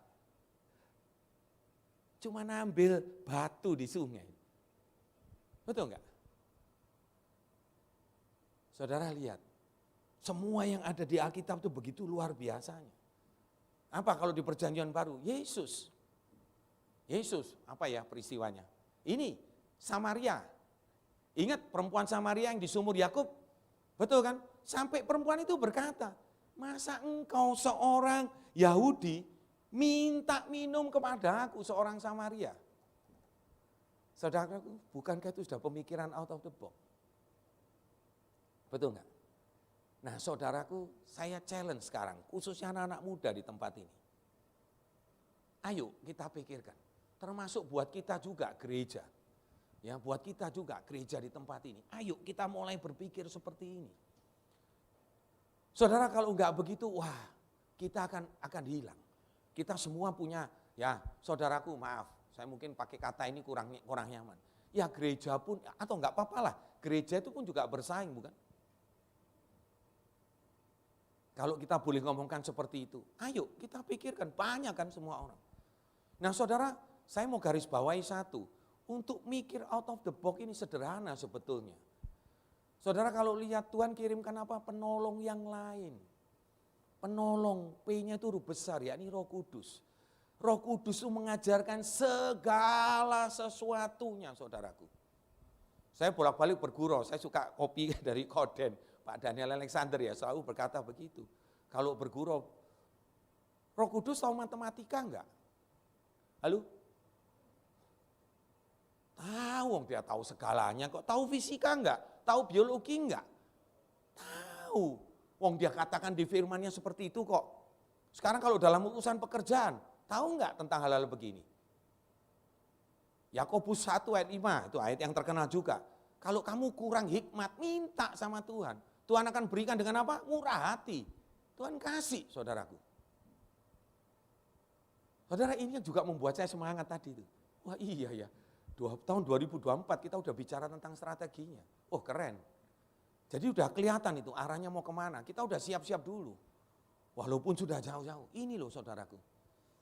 cuma ambil batu di sungai. Betul enggak? Saudara lihat, semua yang ada di Alkitab itu begitu luar biasanya. Apa kalau di Perjanjian Baru? Yesus, apa ya peristiwanya? Ini, Samaria. Ingat perempuan Samaria yang di sumur Yakub? Betul kan? Sampai perempuan itu berkata, masa engkau seorang Yahudi minta minum kepada aku seorang Samaria? Saudaraku, bukankah itu sudah pemikiran out of the box? Betul enggak? Nah saudaraku, saya challenge sekarang, khususnya anak-anak muda di tempat ini. Ayo kita pikirkan, termasuk buat kita juga gereja. Ya, buat kita juga gereja di tempat ini. Ayo kita mulai berpikir seperti ini. Saudara kalau enggak begitu, wah kita akan hilang. Kita semua punya, ya saudaraku maaf, saya mungkin pakai kata ini kurang nyaman. Ya gereja pun, atau enggak apa-apa lah, gereja itu pun juga bersaing bukan? Kalau kita boleh ngomongkan seperti itu, ayo kita pikirkan, banyak kan semua orang. Nah saudara, saya mau garis bawahi satu, untuk mikir out of the box ini sederhana sebetulnya. Saudara kalau lihat Tuhan kirimkan apa? Penolong yang lain. Penolong, P-nya itu huruf besar, yakni Roh Kudus. Roh Kudus itu mengajarkan segala sesuatunya saudaraku. Saya bolak-balik bergurau, saya suka kopi dari Koden. Pak Daniel Alexander ya selalu berkata begitu. Kalau bergurau, Roh Kudus tahu matematika enggak? Halo? Tahu, dia tahu segalanya kok. Tahu fisika enggak? Tahu biologi enggak? Tahu. Wong dia katakan di firman-Nya seperti itu kok. Sekarang kalau dalam urusan pekerjaan, tahu enggak tentang hal-hal begini? Yakobus 1 ayat 5, itu ayat yang terkenal juga. Kalau kamu kurang hikmat, minta sama Tuhan. Tuhan akan berikan dengan apa? Murah hati. Tuhan kasih, saudaraku. Saudara, ini juga membuat saya semangat tadi itu. Wah iya ya, tahun 2024 kita udah bicara tentang strateginya. Oh keren. Jadi udah kelihatan itu arahnya mau kemana. Kita udah siap-siap dulu. Walaupun sudah jauh-jauh. Ini loh saudaraku.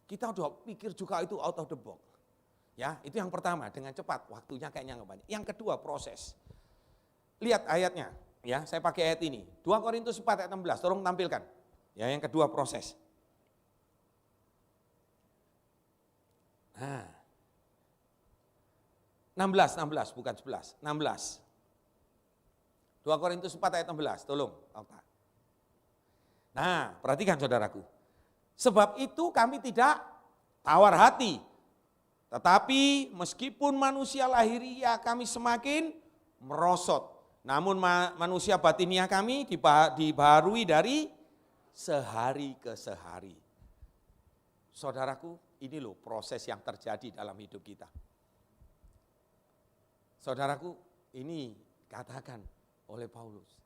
Kita udah pikir juga itu out of the box. Ya, itu yang pertama, dengan cepat, waktunya kayaknya nggak banyak. Yang kedua, proses. Lihat ayatnya, ya, saya pakai ayat ini. 2 Korintus 4 ayat 16, tolong tampilkan. Ya, yang kedua, proses. Nah, 16 bukan 11, 16. 2 Korintus 4 ayat 16, tolong. Nah, perhatikan saudaraku. Sebab itu kami tidak tawar hati. Tetapi meskipun manusia lahiriah kami semakin merosot. Namun manusia batiniah kami dibaharui dari sehari ke sehari. Saudaraku, ini loh proses yang terjadi dalam hidup kita. Saudaraku, ini katakan oleh Paulus.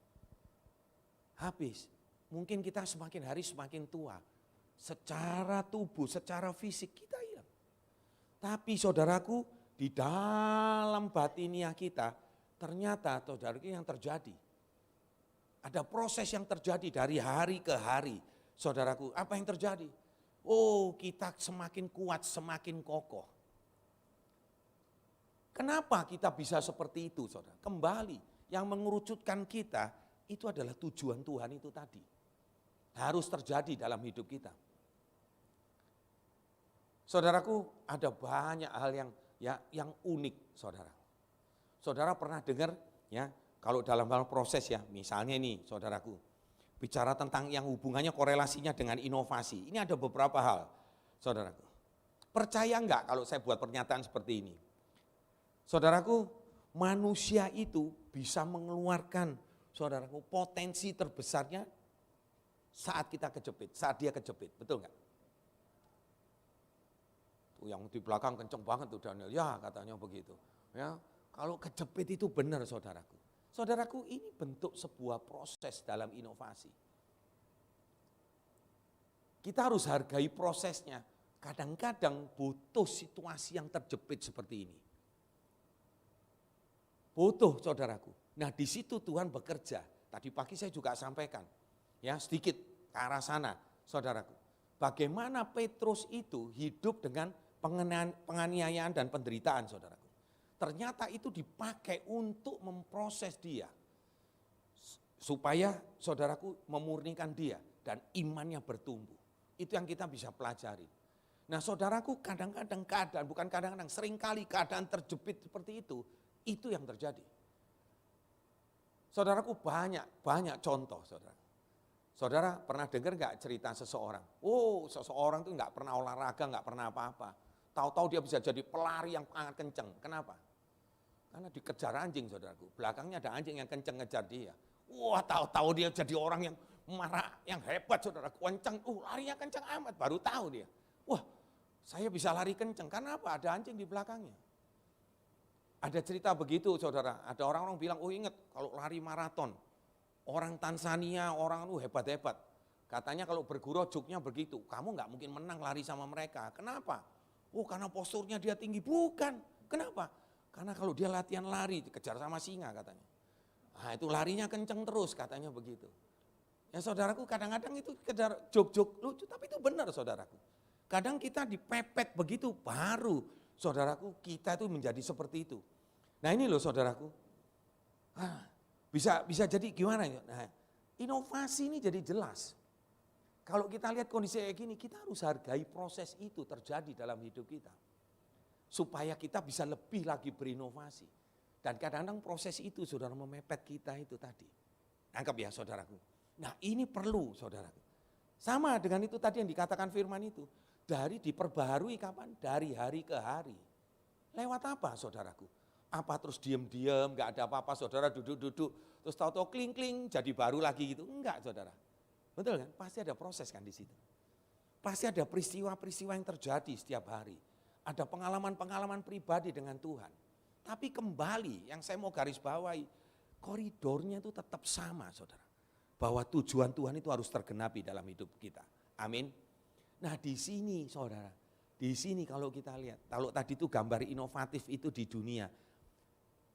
Habis, mungkin kita semakin hari semakin tua. Secara tubuh, secara fisik kita hilang. Tapi saudaraku, di dalam batiniah kita, ternyata saudaraku yang terjadi. Ada proses yang terjadi dari hari ke hari. Saudaraku, apa yang terjadi? Oh, kita semakin kuat, semakin kokoh. Kenapa kita bisa seperti itu, saudara? Kembali, yang mengerucutkan kita, itu adalah tujuan Tuhan itu tadi. Harus terjadi dalam hidup kita. Saudaraku, ada banyak hal yang unik, saudara. Saudara pernah dengar ya, kalau dalam hal proses ya, misalnya ini saudaraku, bicara tentang yang hubungannya korelasinya dengan inovasi. Ini ada beberapa hal, saudaraku. Percaya enggak kalau saya buat pernyataan seperti ini? Saudaraku, manusia itu bisa mengeluarkan, saudaraku, potensi terbesarnya saat kita kejepit, saat dia kejepit, betul enggak? Yang di belakang kenceng banget tuh Daniel, ya katanya begitu. Ya, kalau kejepit itu benar saudaraku. Saudaraku, ini bentuk sebuah proses dalam inovasi. Kita harus hargai prosesnya. Kadang-kadang butuh situasi yang terjepit seperti ini. Butuh saudaraku. Nah di situ Tuhan bekerja. Tadi pagi saya juga sampaikan, ya sedikit ke arah sana saudaraku. Bagaimana Petrus itu hidup dengan penganiayaan dan penderitaan, saudaraku. Ternyata itu dipakai untuk memproses dia. Supaya saudaraku memurnikan dia dan imannya bertumbuh. Itu yang kita bisa pelajari. Nah saudaraku, kadang-kadang keadaan, bukan kadang-kadang, seringkali keadaan terjepit seperti itu yang terjadi. Saudaraku, banyak contoh, saudara. Saudara pernah dengar gak cerita seseorang? Oh, seseorang itu gak pernah olahraga, gak pernah apa-apa. Tahu-tahu dia bisa jadi pelari yang sangat kenceng. Kenapa? Karena dikejar anjing, saudaraku. Belakangnya ada anjing yang kenceng ngejar dia. Wah, tahu-tahu dia jadi orang yang marah, yang hebat, saudaraku. Kenceng, larinya kenceng amat, baru tahu dia. Wah, saya bisa lari kenceng, karena apa? Ada anjing di belakangnya. Ada cerita begitu, saudara. Ada orang-orang bilang, oh ingat, kalau lari maraton, orang Tanzania, orang hebat-hebat. Katanya kalau berguru joknya begitu, kamu nggak mungkin menang lari sama mereka. Kenapa? Oh karena posturnya dia tinggi. Bukan. Kenapa? Karena kalau dia latihan lari, dikejar sama singa katanya. Nah itu larinya kenceng terus katanya begitu. Ya saudaraku, kadang-kadang itu kejar jok-jok lucu, tapi itu benar saudaraku. Kadang kita dipepet begitu, baru saudaraku kita itu menjadi seperti itu. Nah ini loh saudaraku, bisa jadi gimana ya? Nah, inovasi ini jadi jelas. Kalau kita lihat kondisi kayak gini, kita harus hargai proses itu terjadi dalam hidup kita. Supaya kita bisa lebih lagi berinovasi. Dan kadang-kadang proses itu saudara memepet kita itu tadi. Tangkap ya saudaraku. Nah ini perlu saudaraku. Sama dengan itu tadi yang dikatakan firman itu. Dari diperbaharui kapan? Dari hari ke hari. Lewat apa saudaraku? Apa terus diem-diem, gak ada apa-apa saudara duduk-duduk. Terus tahu-tahu kling-kling jadi baru lagi gitu. Enggak saudara. Betul kan? Pasti ada proses kan di situ. Pasti ada peristiwa-peristiwa yang terjadi setiap hari. Ada pengalaman-pengalaman pribadi dengan Tuhan. Tapi kembali yang saya mau garis bawahi, koridornya itu tetap sama saudara. Bahwa tujuan Tuhan itu harus tergenapi dalam hidup kita. Amin. Nah di sini saudara, di sini kalau kita lihat, kalau tadi itu gambar inovatif itu di dunia.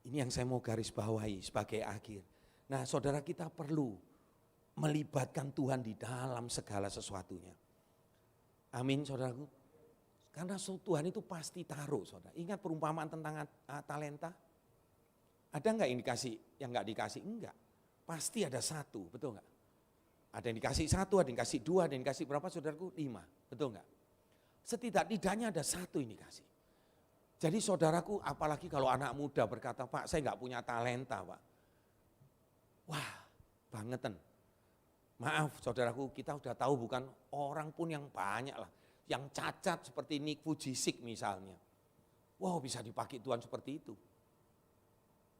Ini yang saya mau garis bawahi sebagai akhir. Nah saudara kita perlu melibatkan Tuhan di dalam segala sesuatunya. Amin saudaraku. Karena Tuhan itu pasti taruh saudara. Ingat perumpamaan tentang talenta? Ada enggak yang dikasih, yang enggak dikasih? Enggak. Pasti ada satu, betul enggak? Ada yang dikasih satu, ada yang dikasih dua, ada yang dikasih berapa saudaraku? 5, betul enggak? Setidak-tidaknya ada satu yang dikasih. Jadi saudaraku, apalagi kalau anak muda berkata, Pak saya enggak punya talenta Pak. Wah, bangetan. Maaf saudaraku, kita sudah tahu bukan orang pun yang banyak lah. Yang cacat seperti Nick Vujicic misalnya. Wow bisa dipakai Tuhan seperti itu.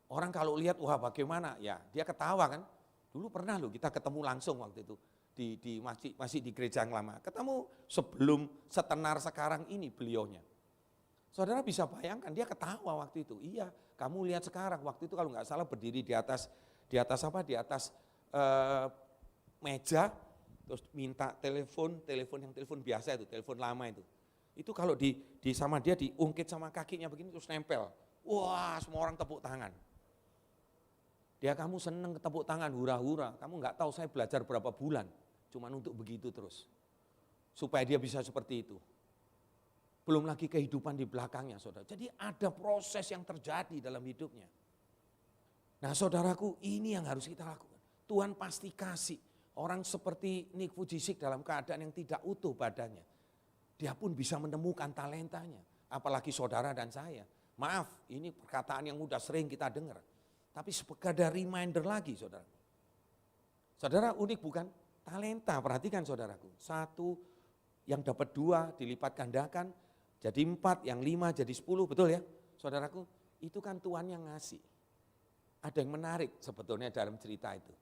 Orang kalau lihat wah bagaimana ya dia ketawa kan. Dulu pernah loh kita ketemu langsung waktu itu. Masih di gereja yang lama. Ketemu sebelum setenar sekarang ini beliaunya. Saudara bisa bayangkan dia ketawa waktu itu. Iya kamu lihat sekarang waktu itu kalau nggak salah berdiri di atas meja. Terus minta telepon yang telepon biasa itu, telepon lama itu. Itu kalau di sama dia diungkit sama kakinya begini terus nempel. Wah semua orang tepuk tangan. Dia kamu seneng tepuk tangan, hura-hura. Kamu nggak tahu saya belajar berapa bulan. Cuman untuk begitu terus. Supaya dia bisa seperti itu. Belum lagi kehidupan di belakangnya saudara. Jadi ada proses yang terjadi dalam hidupnya. Nah saudaraku ini yang harus kita lakukan. Tuhan pasti kasih. Orang seperti Nick Vujicic dalam keadaan yang tidak utuh badannya. Dia pun bisa menemukan talentanya. Apalagi saudara dan saya. Maaf, ini perkataan yang udah sering kita dengar. Tapi sekadar reminder lagi saudara. Saudara unik bukan? Talenta, perhatikan saudaraku. 1 yang dapat 2 dilipat gandakan. Jadi 4, yang 5 jadi 10, betul ya? Saudaraku, itu kan Tuhan yang ngasih. Ada yang menarik sebetulnya dalam cerita itu.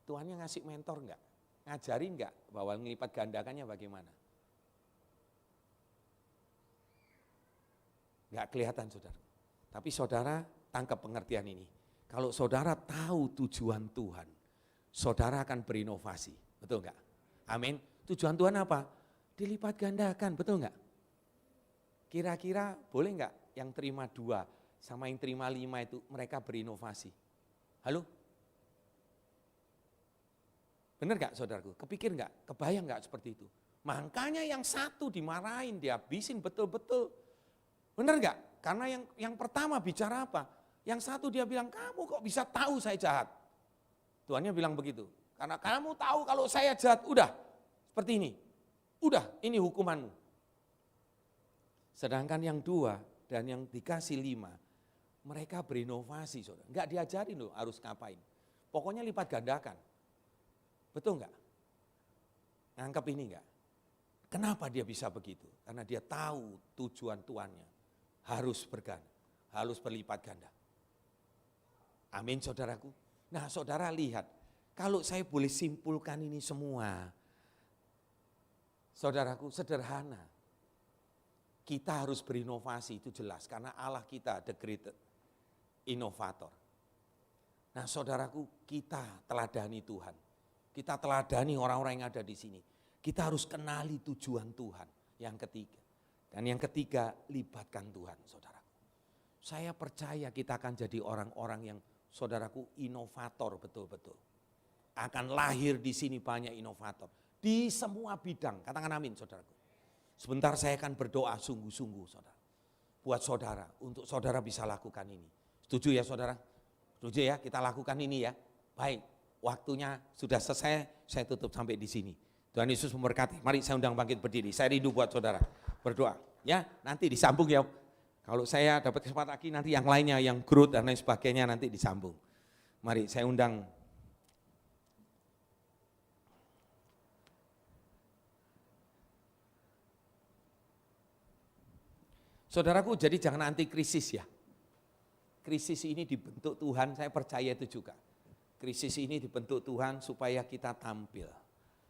Tuhannya ngasih mentor enggak? Ngajarin enggak bahwa melipat gandakannya bagaimana? Enggak kelihatan saudara. Tapi saudara tangkap pengertian ini. Kalau saudara tahu tujuan Tuhan, saudara akan berinovasi. Betul enggak? Amin. Tujuan Tuhan apa? Dilipat gandakan, betul enggak? Kira-kira boleh enggak yang terima 2 sama yang terima 5 itu mereka berinovasi? Halo? Benar gak saudaraku? Kepikir gak? Kebayang gak seperti itu? Makanya yang 1 dimarahin, dihabisin betul-betul. Benar enggak? Karena yang pertama bicara apa? Yang satu dia bilang, kamu kok bisa tahu saya jahat? Tuhannya bilang begitu. Karena kamu tahu kalau saya jahat, udah seperti ini. Udah, ini hukumanmu. Sedangkan yang 2 dan yang dikasih 5, mereka berinovasi, saudara. Enggak diajarin loh harus ngapain. Pokoknya lipat gandakan. Betul enggak? Nangkep ini enggak? Kenapa dia bisa begitu? Karena dia tahu tujuan tuannya harus berganda, harus berlipat ganda. Amin saudaraku. Nah saudara lihat, kalau saya boleh simpulkan ini semua, saudaraku sederhana. Kita harus berinovasi itu jelas, karena Allah kita the great innovator. Nah saudaraku, kita teladani Tuhan. Kita teladani orang-orang yang ada di sini. Kita harus kenali tujuan Tuhan yang ketiga. Dan yang ketiga, libatkan Tuhan saudaraku. Saya percaya kita akan jadi orang-orang yang saudaraku inovator betul-betul. Akan lahir di sini banyak inovator. Di semua bidang, katakan amin saudaraku. Sebentar saya akan berdoa sungguh-sungguh saudara. Buat saudara, untuk saudara bisa lakukan ini. Setuju ya saudara? Setuju ya, kita lakukan ini ya. Baik, waktunya sudah selesai, saya tutup sampai di sini. Tuhan Yesus memberkati. Mari saya undang bangkit berdiri. Saya rindu buat saudara berdoa. Ya, nanti disambung ya. Kalau saya dapat kesempatan lagi, nanti yang lainnya, yang growth dan lain sebagainya nanti disambung. Mari saya undang. Saudaraku, jadi jangan anti krisis ya. Krisis ini dibentuk Tuhan, saya percaya itu juga. Krisis ini dibentuk Tuhan supaya kita tampil.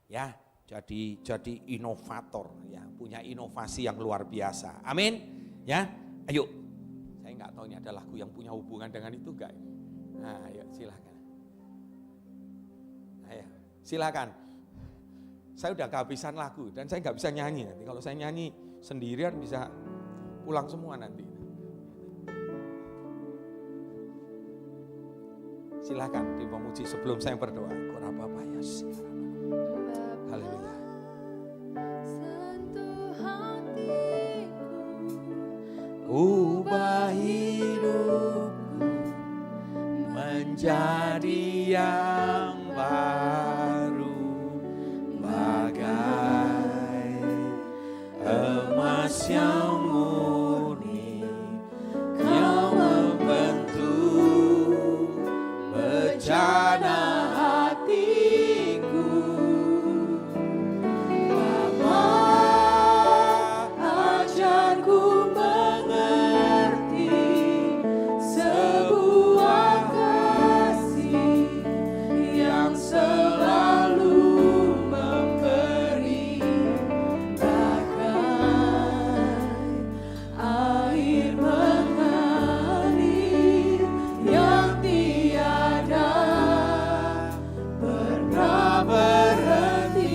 Ya, jadi inovator ya, punya inovasi yang luar biasa. Amin. Ya, ayo. Saya nggak tahu ini ada lagu yang punya hubungan dengan itu enggak? Nah, ayo silakan. Ayo, silakan. Saya udah kehabisan lagu dan saya nggak bisa nyanyi nanti. Kalau saya nyanyi sendirian bisa pulang semua nanti. Silakan di pemuji sebelum saya berdoa. Haleluya. Ubah hidupku menjadi yang baru, bagai emas yang murni, Kau membentuk bejana hatiku. Bapa, ajarku mengerti sebuah kasih yang selalu memberi, bagai air mengalir yang tiada pernah berhenti.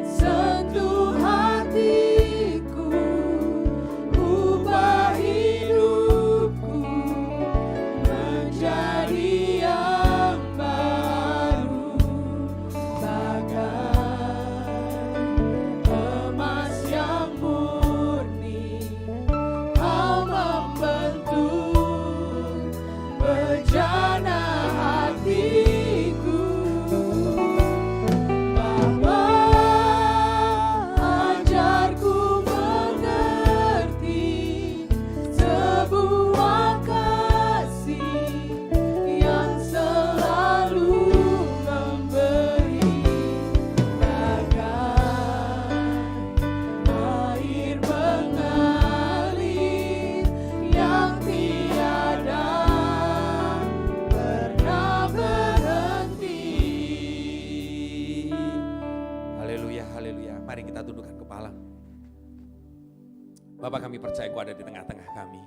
Sentuh hatiku, ubah hidupku menjadi yang baru, bagai emas yang murni, Kau membentuk bejana hatiku. Bapa, ajarku mengerti sebuah kasih yang selalu memberi, bagai air mengalir yang tiada pernah berhenti. Haleluya, haleluya. Mari kita tundukkan kepala. Bapak, kami percaya Kau ada di tengah-tengah kami.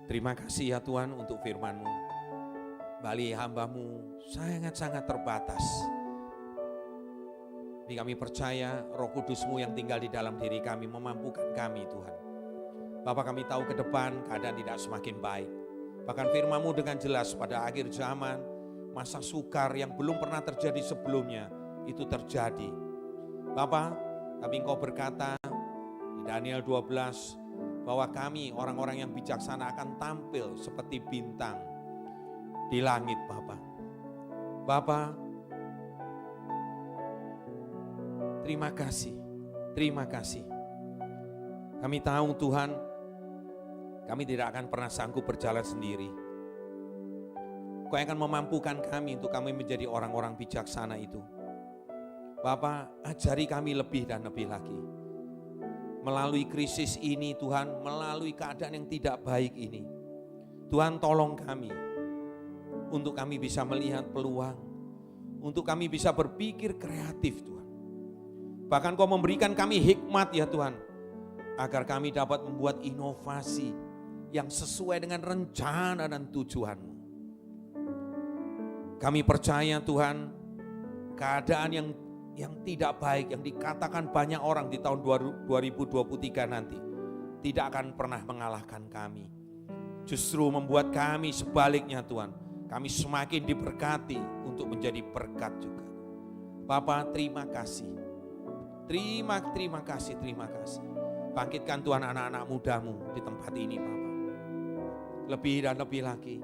Terima kasih ya Tuhan untuk firman-Mu. Bali hamba-Mu sangat-sangat terbatas. Tapi kami percaya Roh Kudus-Mu yang tinggal di dalam diri kami memampukan kami Tuhan. Bapak, kami tahu ke depan keadaan tidak semakin baik. Bahkan firman-Mu dengan jelas pada akhir zaman, masa sukar yang belum pernah terjadi sebelumnya itu terjadi. Bapa, tapi Engkau berkata di Daniel 12 bahwa kami orang-orang yang bijaksana akan tampil seperti bintang di langit Bapa. Bapa, terima kasih, terima kasih. Kami tahu Tuhan, kami tidak akan pernah sanggup berjalan sendiri. Kau akan memampukan kami untuk kami menjadi orang-orang bijaksana itu. Bapa, ajari kami lebih dan lebih lagi. Melalui krisis ini Tuhan, melalui keadaan yang tidak baik ini, Tuhan tolong kami, untuk kami bisa melihat peluang, untuk kami bisa berpikir kreatif Tuhan. Bahkan Kau memberikan kami hikmat ya Tuhan, agar kami dapat membuat inovasi yang sesuai dengan rencana dan tujuan-Mu. Kami percaya Tuhan, keadaan yang tidak baik, yang dikatakan banyak orang di tahun 2023 nanti, tidak akan pernah mengalahkan kami. Justru membuat kami sebaliknya Tuhan, kami semakin diberkati untuk menjadi berkat juga. Bapa, terima kasih. Terima kasih. Bangkitkan Tuhan anak-anak muda-Mu di tempat ini Bapa. Lebih dan lebih lagi,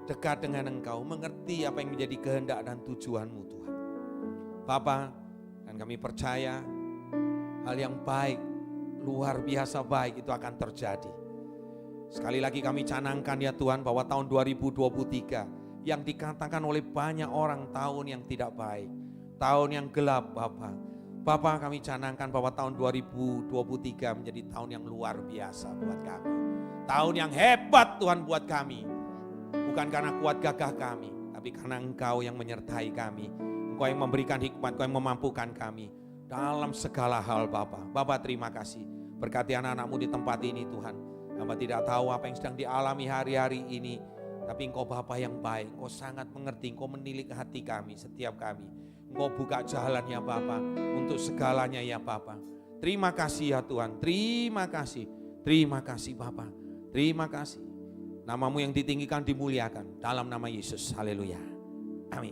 dekat dengan Engkau, mengerti apa yang menjadi kehendak dan tujuan-Mu Tuhan. Bapa, dan kami percaya hal yang baik, luar biasa baik itu akan terjadi. Sekali lagi kami canangkan ya Tuhan bahwa tahun 2023 yang dikatakan oleh banyak orang tahun yang tidak baik, tahun yang gelap Bapa. Bapa, kami canangkan bahwa tahun 2023 menjadi tahun yang luar biasa buat kami. Tahun yang hebat Tuhan buat kami. Bukan karena kuat gagah kami, tapi karena Engkau yang menyertai kami. Engkau yang memberikan hikmat, Engkau yang memampukan kami dalam segala hal Bapa. Bapa, terima kasih. Berkati anak-anak-Mu di tempat ini Tuhan. Hamba tidak tahu apa yang sedang dialami hari-hari ini, tapi Engkau Bapa yang baik. Engkau sangat mengerti, Engkau menilik hati kami, setiap kami. Engkau buka jalan ya Bapa, untuk segalanya ya Bapa. Terima kasih ya Tuhan, terima kasih Bapa, terima kasih. Namamu yang ditinggikan, dimuliakan, dalam nama Yesus, haleluya.